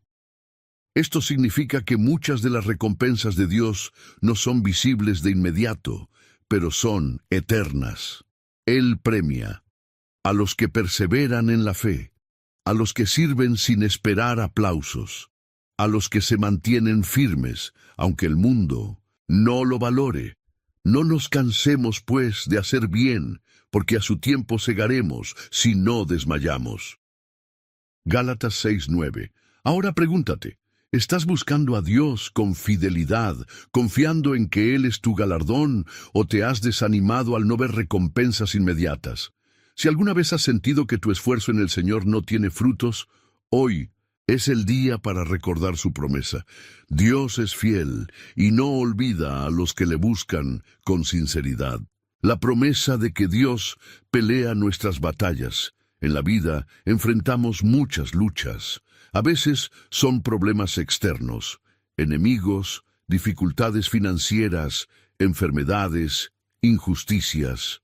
Esto significa que muchas de las recompensas de Dios no son visibles de inmediato, pero son eternas. Él premia a los que perseveran en la fe, a los que sirven sin esperar aplausos, a los que se mantienen firmes, aunque el mundo no lo valore. No nos cansemos, pues, de hacer bien, porque a su tiempo segaremos si no desmayamos. Gálatas 6:9. Ahora pregúntate, ¿estás buscando a Dios con fidelidad, confiando en que Él es tu galardón, o te has desanimado al no ver recompensas inmediatas? Si alguna vez has sentido que tu esfuerzo en el Señor no tiene frutos, hoy es el día para recordar su promesa. Dios es fiel y no olvida a los que le buscan con sinceridad. La promesa de que Dios pelea nuestras batallas. En la vida enfrentamos muchas luchas. A veces son problemas externos, enemigos, dificultades financieras, enfermedades, injusticias.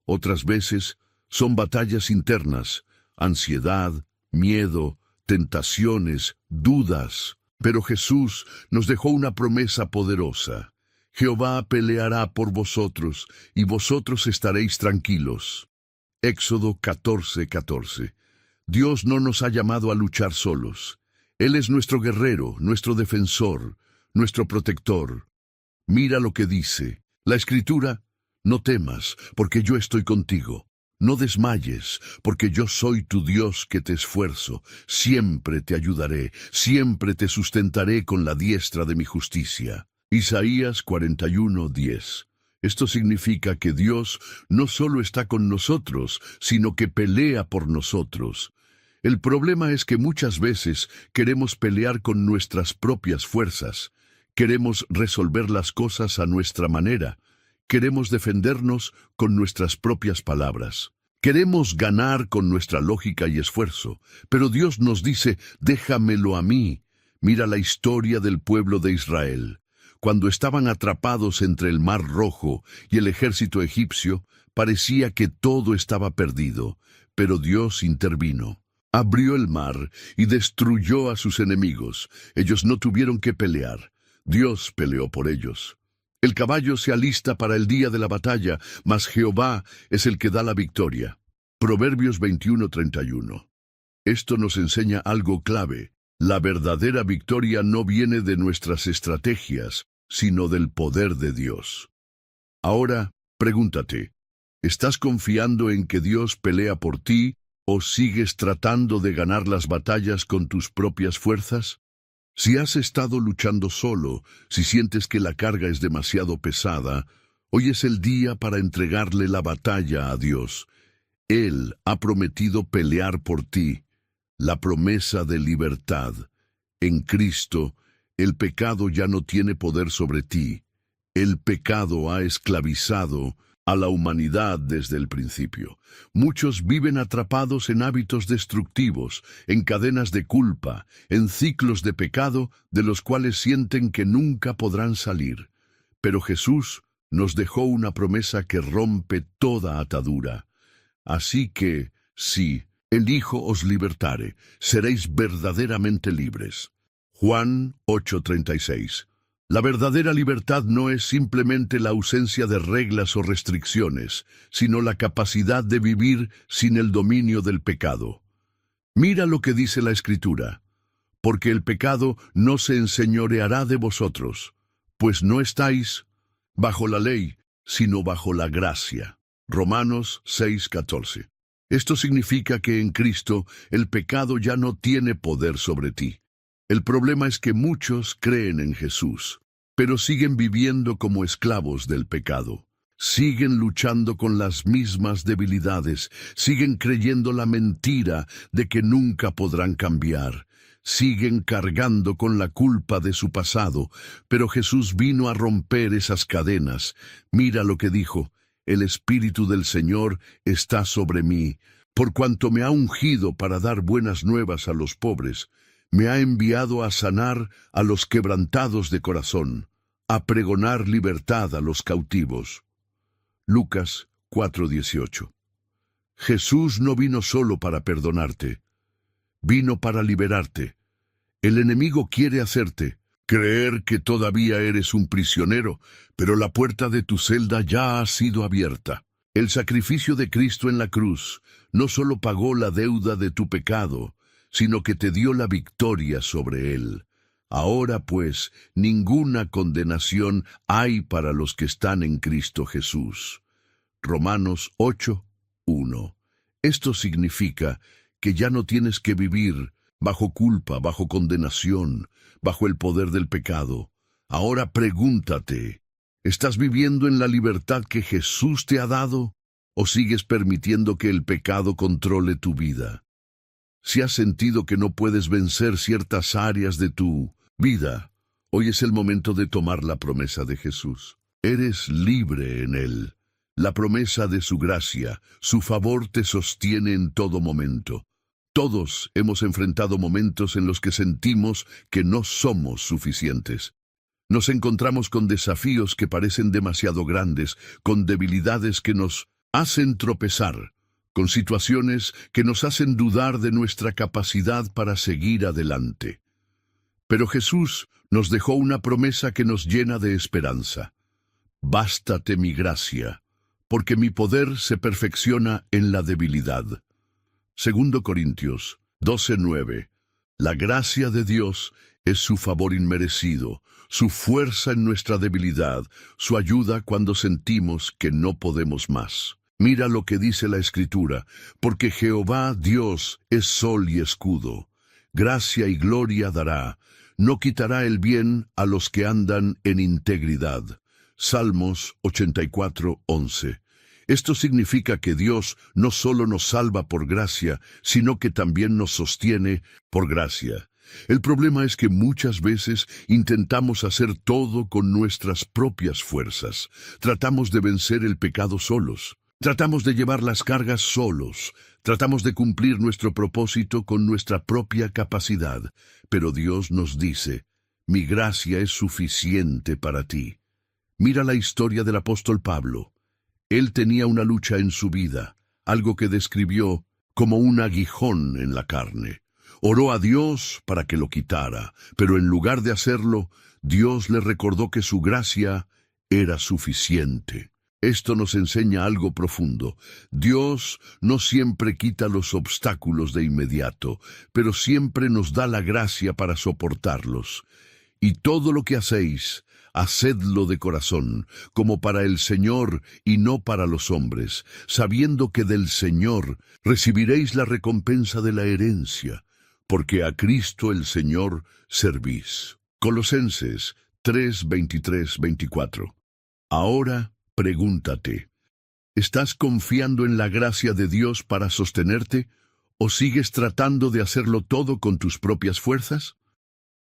Otras veces son batallas internas, ansiedad, miedo, tentaciones, dudas. Pero Jesús nos dejó una promesa poderosa. Jehová peleará por vosotros, y vosotros estaréis tranquilos. Éxodo 14:14. Dios no nos ha llamado a luchar solos. Él es nuestro guerrero, nuestro defensor, nuestro protector. Mira lo que dice la Escritura: no temas, porque yo estoy contigo. No desmayes, porque yo soy tu Dios que te esfuerzo. Siempre te ayudaré, siempre te sustentaré con la diestra de mi justicia. Isaías 41:10. Esto significa que Dios no solo está con nosotros, sino que pelea por nosotros. El problema es que muchas veces queremos pelear con nuestras propias fuerzas. Queremos resolver las cosas a nuestra manera. Queremos defendernos con nuestras propias palabras. Queremos ganar con nuestra lógica y esfuerzo. Pero Dios nos dice: déjamelo a mí. Mira la historia del pueblo de Israel. Cuando estaban atrapados entre el Mar Rojo y el ejército egipcio, parecía que todo estaba perdido. Pero Dios intervino. Abrió el mar y destruyó a sus enemigos. Ellos no tuvieron que pelear. Dios peleó por ellos. El caballo se alista para el día de la batalla, mas Jehová es el que da la victoria. Proverbios 21:31. Esto nos enseña algo clave. La verdadera victoria no viene de nuestras estrategias, sino del poder de Dios. Ahora, pregúntate, ¿estás confiando en que Dios pelea por ti o sigues tratando de ganar las batallas con tus propias fuerzas? Si has estado luchando solo, si sientes que la carga es demasiado pesada, hoy es el día para entregarle la batalla a Dios. Él ha prometido pelear por ti. La promesa de libertad. En Cristo, El pecado ya no tiene poder sobre ti. El pecado ha esclavizado a la humanidad desde el principio. Muchos viven atrapados en hábitos destructivos, en cadenas de culpa, en ciclos de pecado de los cuales sienten que nunca podrán salir. Pero Jesús nos dejó una promesa que rompe toda atadura. Así que, si el Hijo os libertare, seréis verdaderamente libres. Juan 8:36. La verdadera libertad no es simplemente la ausencia de reglas o restricciones, sino la capacidad de vivir sin el dominio del pecado. Mira lo que dice la Escritura: porque el pecado no se enseñoreará de vosotros, pues no estáis bajo la ley, sino bajo la gracia. Romanos 6:14. Esto significa que en Cristo el pecado ya no tiene poder sobre ti. El problema es que muchos creen en Jesús, pero siguen viviendo como esclavos del pecado. Siguen luchando con las mismas debilidades, siguen creyendo la mentira de que nunca podrán cambiar. Siguen cargando con la culpa de su pasado, pero Jesús vino a romper esas cadenas. Mira lo que dijo: el Espíritu del Señor está sobre mí, por cuanto me ha ungido para dar buenas nuevas a los pobres. Me ha enviado a sanar a los quebrantados de corazón, a pregonar libertad a los cautivos. Lucas 4:18. Jesús no vino solo para perdonarte, vino para liberarte. El enemigo quiere hacerte creer que todavía eres un prisionero, pero la puerta de tu celda ya ha sido abierta. El sacrificio de Cristo en la cruz no solo pagó la deuda de tu pecado, sino que te dio la victoria sobre él. Ahora pues, ninguna condenación hay para los que están en Cristo Jesús. Romanos 8:1. Esto significa que ya no tienes que vivir bajo culpa, bajo condenación, bajo el poder del pecado. Ahora pregúntate: ¿estás viviendo en la libertad que Jesús te ha dado, o sigues permitiendo que el pecado controle tu vida? Si has sentido que no puedes vencer ciertas áreas de tu vida, hoy es el momento de tomar la promesa de Jesús. Eres libre en Él. La promesa de su gracia, su favor te sostiene en todo momento. Todos hemos enfrentado momentos en los que sentimos que no somos suficientes. Nos encontramos con desafíos que parecen demasiado grandes, con debilidades que nos hacen tropezar, con situaciones que nos hacen dudar de nuestra capacidad para seguir adelante. Pero Jesús nos dejó una promesa que nos llena de esperanza. Bástate mi gracia, porque mi poder se perfecciona en la debilidad. 2 Corintios 12:9. La gracia de Dios es su favor inmerecido, su fuerza en nuestra debilidad, su ayuda cuando sentimos que no podemos más. Mira lo que dice la Escritura: porque Jehová Dios es sol y escudo. Gracia y gloria dará, no quitará el bien a los que andan en integridad. Salmos 84:11. Esto significa que Dios no solo nos salva por gracia, sino que también nos sostiene por gracia. El problema es que muchas veces intentamos hacer todo con nuestras propias fuerzas. Tratamos de vencer el pecado solos. Tratamos de llevar las cargas solos. Tratamos de cumplir nuestro propósito con nuestra propia capacidad. Pero Dios nos dice: mi gracia es suficiente para ti. Mira la historia del apóstol Pablo. Él tenía una lucha en su vida, algo que describió como un aguijón en la carne. Oró a Dios para que lo quitara, pero en lugar de hacerlo, Dios le recordó que su gracia era suficiente. Esto nos enseña algo profundo. Dios no siempre quita los obstáculos de inmediato, pero siempre nos da la gracia para soportarlos. Y todo lo que hacéis, hacedlo de corazón, como para el Señor y no para los hombres, sabiendo que del Señor recibiréis la recompensa de la herencia, porque a Cristo el Señor servís. Colosenses 3:23-24. Ahora pregúntate: ¿estás confiando en la gracia de Dios para sostenerte, o sigues tratando de hacerlo todo con tus propias fuerzas?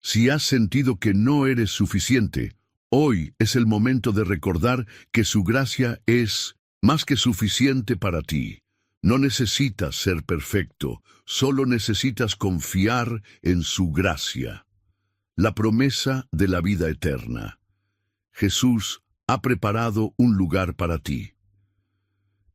Si has sentido que no eres suficiente, hoy es el momento de recordar que su gracia es más que suficiente para ti. No necesitas ser perfecto, solo necesitas confiar en su gracia. La promesa de la vida eterna. Jesús ha preparado un lugar para ti.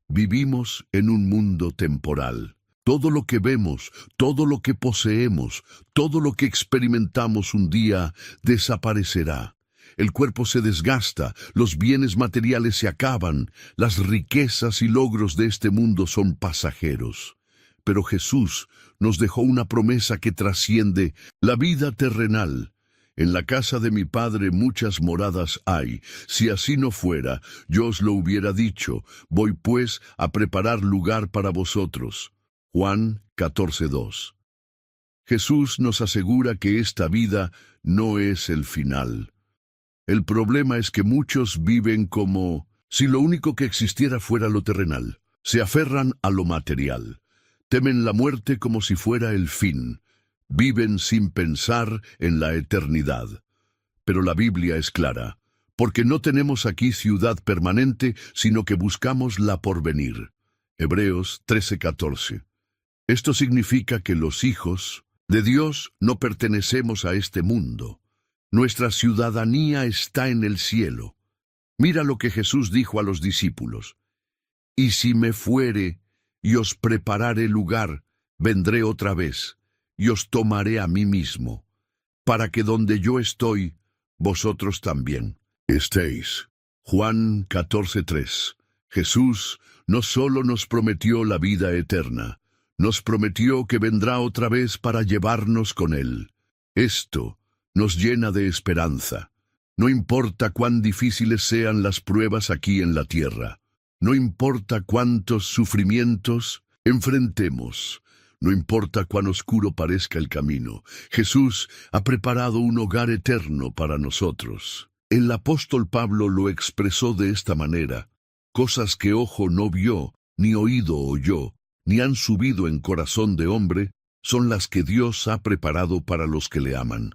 Vivimos en un mundo temporal. Todo lo que vemos, todo lo que poseemos, todo lo que experimentamos un día desaparecerá. El cuerpo se desgasta, los bienes materiales se acaban, las riquezas y logros de este mundo son pasajeros. Pero Jesús nos dejó una promesa que trasciende la vida terrenal. En la casa de mi Padre muchas moradas hay. Si así no fuera, yo os lo hubiera dicho. Voy pues a preparar lugar para vosotros. Juan 14:2. Jesús nos asegura que esta vida no es el final. El problema es que muchos viven como si lo único que existiera fuera lo terrenal. Se aferran a lo material. Temen la muerte como si fuera el fin. Viven sin pensar en la eternidad. Pero la Biblia es clara, porque no tenemos aquí ciudad permanente, sino que buscamos la porvenir. Hebreos 13:14. Esto significa que los hijos de Dios no pertenecemos a este mundo. Nuestra ciudadanía está en el cielo. Mira lo que Jesús dijo a los discípulos. Y si me fuere y os prepararé lugar, vendré otra vez, y os tomaré a mí mismo, para que donde yo estoy, vosotros también estéis. Juan 14:3. Jesús no solo nos prometió la vida eterna, nos prometió que vendrá otra vez para llevarnos con Él. Esto nos llena de esperanza. No importa cuán difíciles sean las pruebas aquí en la tierra, no importa cuántos sufrimientos enfrentemos, no importa cuán oscuro parezca el camino, Jesús ha preparado un hogar eterno para nosotros. El apóstol Pablo lo expresó de esta manera: cosas que ojo no vio, ni oído oyó, ni han subido en corazón de hombre, son las que Dios ha preparado para los que le aman.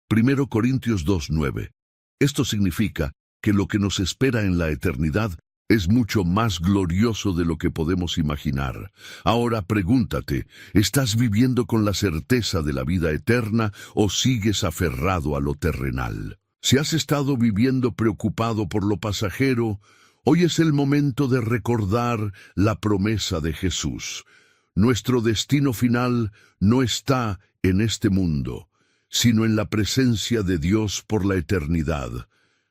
1 Corintios 2:9. Esto significa que lo que nos espera en la eternidad es mucho más glorioso de lo que podemos imaginar. Ahora pregúntate, ¿estás viviendo con la certeza de la vida eterna o sigues aferrado a lo terrenal? Si has estado viviendo preocupado por lo pasajero, hoy es el momento de recordar la promesa de Jesús. Nuestro destino final no está en este mundo, sino en la presencia de Dios por la eternidad.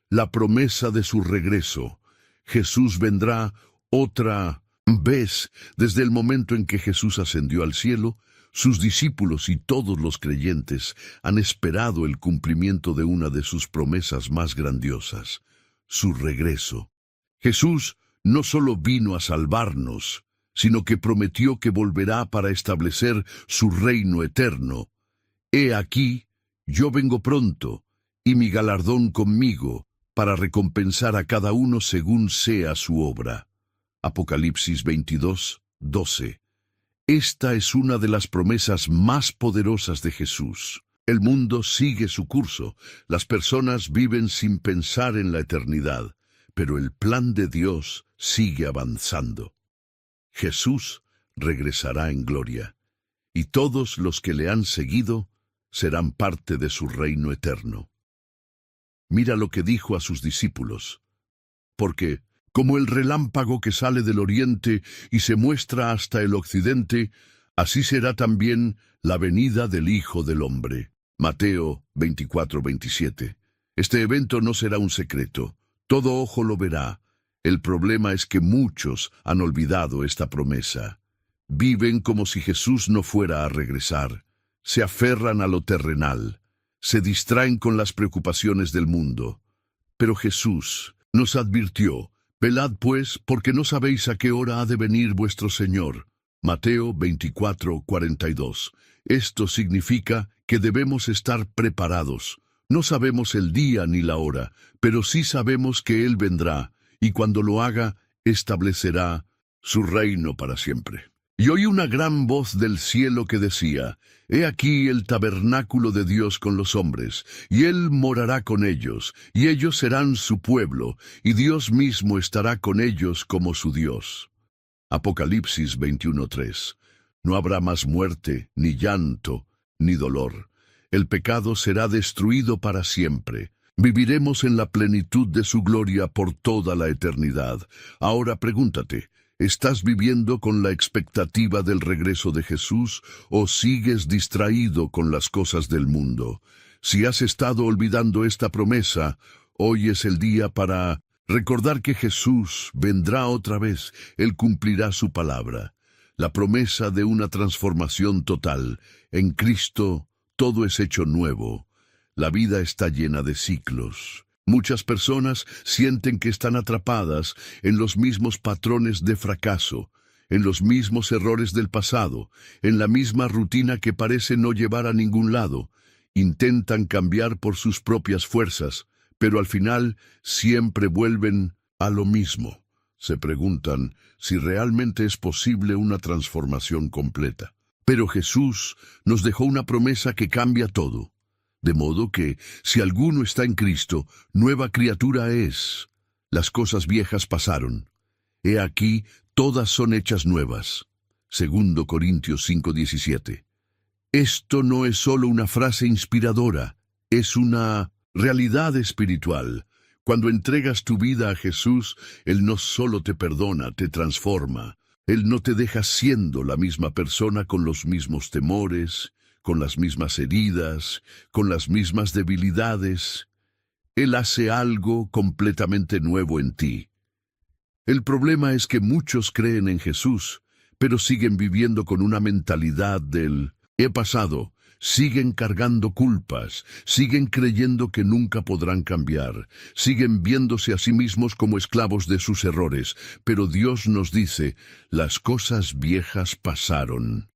La promesa de su regreso. Jesús vendrá otra vez. Desde el momento en que Jesús ascendió al cielo, sus discípulos y todos los creyentes han esperado el cumplimiento de una de sus promesas más grandiosas, su regreso. Jesús no solo vino a salvarnos, sino que prometió que volverá para establecer su reino eterno. He aquí, yo vengo pronto, y mi galardón conmigo, para recompensar a cada uno según sea su obra. Apocalipsis 22:12. Esta es una de las promesas más poderosas de Jesús. El mundo sigue su curso, las personas viven sin pensar en la eternidad, pero el plan de Dios sigue avanzando. Jesús regresará en gloria, y todos los que le han seguido serán parte de su reino eterno. Mira lo que dijo a sus discípulos. Porque, como el relámpago que sale del oriente y se muestra hasta el occidente, así será también la venida del Hijo del Hombre. Mateo 24:27. Este evento no será un secreto. Todo ojo lo verá. El problema es que muchos han olvidado esta promesa. Viven como si Jesús no fuera a regresar. Se aferran a lo terrenal. Se distraen con las preocupaciones del mundo. Pero Jesús nos advirtió: velad pues, porque no sabéis a qué hora ha de venir vuestro Señor. Mateo 24:42. Esto significa que debemos estar preparados. No sabemos el día ni la hora, pero sí sabemos que Él vendrá, y cuando lo haga, establecerá su reino para siempre. Y oí una gran voz del cielo que decía, He aquí el tabernáculo de Dios con los hombres, y Él morará con ellos, y ellos serán su pueblo, y Dios mismo estará con ellos como su Dios. Apocalipsis 21:3. No habrá más muerte, ni llanto, ni dolor. El pecado será destruido para siempre. Viviremos en la plenitud de su gloria por toda la eternidad. Ahora pregúntate, ¿estás viviendo con la expectativa del regreso de Jesús o sigues distraído con las cosas del mundo? Si has estado olvidando esta promesa, hoy es el día para recordar que Jesús vendrá otra vez. Él cumplirá su palabra. La promesa de una transformación total. En Cristo todo es hecho nuevo. La vida está llena de ciclos. Muchas personas sienten que están atrapadas en los mismos patrones de fracaso, en los mismos errores del pasado, en la misma rutina que parece no llevar a ningún lado. Intentan cambiar por sus propias fuerzas, pero al final siempre vuelven a lo mismo. Se preguntan si realmente es posible una transformación completa. Pero Jesús nos dejó una promesa que cambia todo. De modo que, si alguno está en Cristo, nueva criatura es. Las cosas viejas pasaron. He aquí, todas son hechas nuevas. 2 Corintios 5:17. Esto no es solo una frase inspiradora, es una realidad espiritual. Cuando entregas tu vida a Jesús, Él no solo te perdona, te transforma. Él no te deja siendo la misma persona con los mismos temores, con las mismas heridas, con las mismas debilidades. Él hace algo completamente nuevo en ti. El problema es que muchos creen en Jesús, pero siguen viviendo con una mentalidad del he pasado. Siguen cargando culpas, siguen creyendo que nunca podrán cambiar, siguen viéndose a sí mismos como esclavos de sus errores, pero Dios nos dice, las cosas viejas pasaron.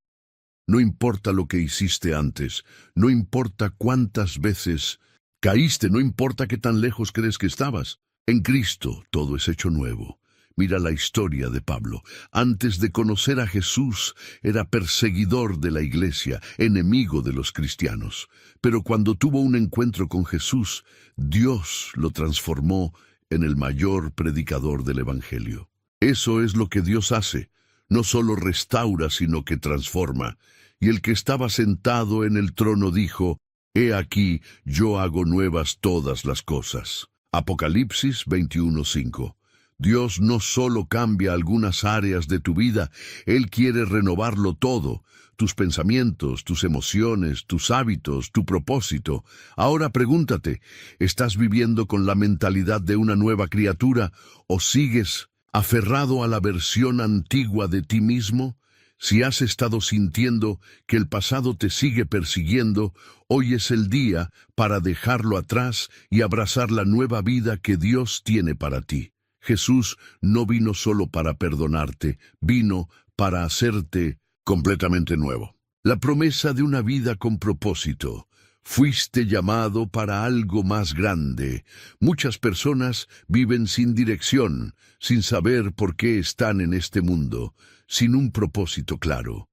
No importa lo que hiciste antes, no importa cuántas veces caíste, no importa qué tan lejos crees que estabas. En Cristo todo es hecho nuevo. Mira la historia de Pablo. Antes de conocer a Jesús, era perseguidor de la iglesia, enemigo de los cristianos. Pero cuando tuvo un encuentro con Jesús, Dios lo transformó en el mayor predicador del Evangelio. Eso es lo que Dios hace. No solo restaura, sino que transforma. Y el que estaba sentado en el trono dijo, He aquí, yo hago nuevas todas las cosas. Apocalipsis 21:5. Dios no solo cambia algunas áreas de tu vida, Él quiere renovarlo todo, tus pensamientos, tus emociones, tus hábitos, tu propósito. Ahora pregúntate, ¿estás viviendo con la mentalidad de una nueva criatura o sigues aferrado a la versión antigua de ti mismo? Si has estado sintiendo que el pasado te sigue persiguiendo, hoy es el día para dejarlo atrás y abrazar la nueva vida que Dios tiene para ti. Jesús no vino solo para perdonarte, vino para hacerte completamente nuevo. La promesa de una vida con propósito. Fuiste llamado para algo más grande. Muchas personas viven sin dirección, sin saber por qué están en este mundo, sin un propósito claro.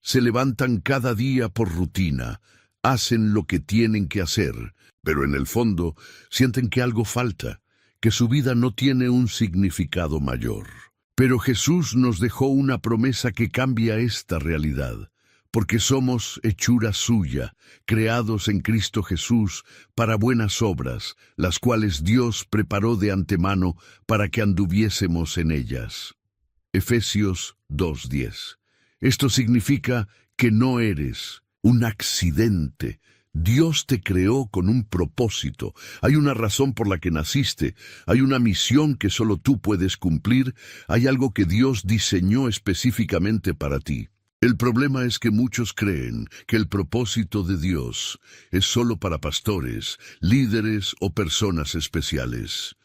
Se levantan cada día por rutina, hacen lo que tienen que hacer, pero en el fondo sienten que algo falta, que su vida no tiene un significado mayor. Pero Jesús nos dejó una promesa que cambia esta realidad, porque somos hechura suya, creados en Cristo Jesús para buenas obras, las cuales Dios preparó de antemano para que anduviésemos en ellas. Efesios 2:10. Esto significa que no eres un accidente. Dios te creó con un propósito. Hay una razón por la que naciste. Hay una misión que solo tú puedes cumplir. Hay algo que Dios diseñó específicamente para ti. El problema es que muchos creen que el propósito de Dios es solo para pastores, líderes o personas especiales.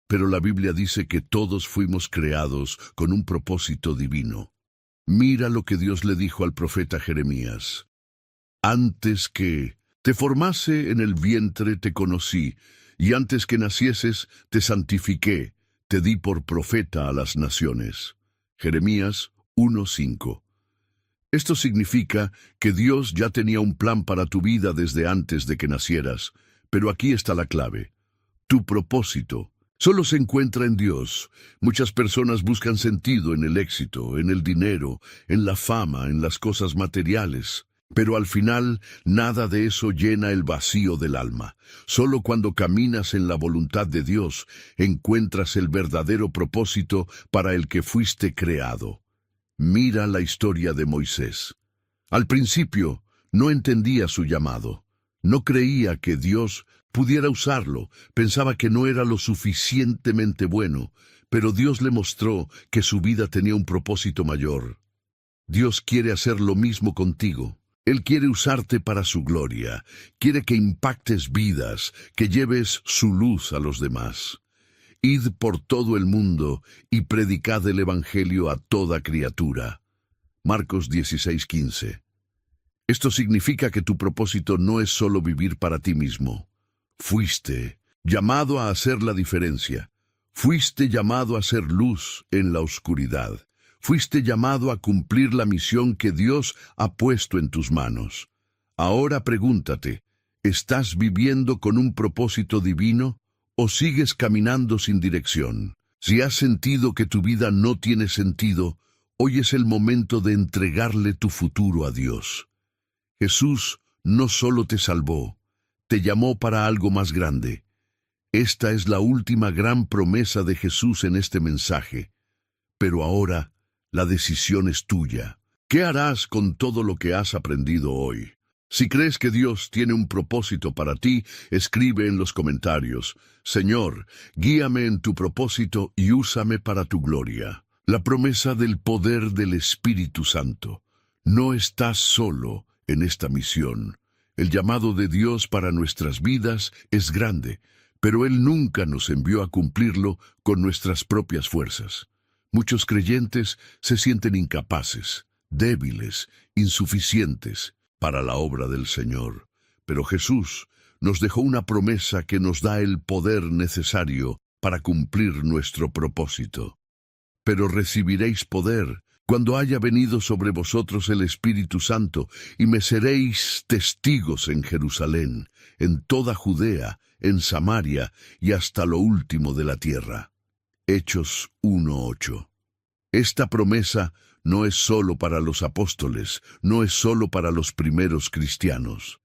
Pero la Biblia dice que todos fuimos creados con un propósito divino. Mira lo que Dios le dijo al profeta Jeremías. Antes que te formase en el vientre te conocí, y antes que nacieses te santifiqué, te di por profeta a las naciones. Jeremías 1:5. Esto significa que Dios ya tenía un plan para tu vida desde antes de que nacieras, pero aquí está la clave. Tu propósito solo se encuentra en Dios. Muchas personas buscan sentido en el éxito, en el dinero, en la fama, en las cosas materiales. Pero al final, nada de eso llena el vacío del alma. Solo cuando caminas en la voluntad de Dios, encuentras el verdadero propósito para el que fuiste creado. Mira la historia de Moisés. Al principio, no entendía su llamado. No creía que Dios pudiera usarlo. Pensaba que no era lo suficientemente bueno, pero Dios le mostró que su vida tenía un propósito mayor. Dios quiere hacer lo mismo contigo. Él quiere usarte para su gloria. Quiere que impactes vidas, que lleves su luz a los demás. Id por todo el mundo y predicad el Evangelio a toda criatura. Marcos 16:15. Esto significa que tu propósito no es solo vivir para ti mismo. Fuiste llamado a hacer la diferencia. Fuiste llamado a ser luz en la oscuridad. Fuiste llamado a cumplir la misión que Dios ha puesto en tus manos. Ahora pregúntate, ¿estás viviendo con un propósito divino o sigues caminando sin dirección? Si has sentido que tu vida no tiene sentido, hoy es el momento de entregarle tu futuro a Dios. Jesús no solo te salvó, te llamó para algo más grande. Esta es la última gran promesa de Jesús en este mensaje. Pero ahora, la decisión es tuya. ¿Qué harás con todo lo que has aprendido hoy? Si crees que Dios tiene un propósito para ti, escribe en los comentarios: Señor, guíame en tu propósito y úsame para tu gloria. La promesa del poder del Espíritu Santo. No estás solo en esta misión. El llamado de Dios para nuestras vidas es grande, pero Él nunca nos envió a cumplirlo con nuestras propias fuerzas. Muchos creyentes se sienten incapaces, débiles, insuficientes para la obra del Señor. Pero Jesús nos dejó una promesa que nos da el poder necesario para cumplir nuestro propósito. Pero recibiréis poder cuando haya venido sobre vosotros el Espíritu Santo, y me seréis testigos en Jerusalén, en toda Judea, en Samaria y hasta lo último de la tierra. Hechos 1:8. Esta promesa no es solo para los apóstoles, no es solo para los primeros cristianos.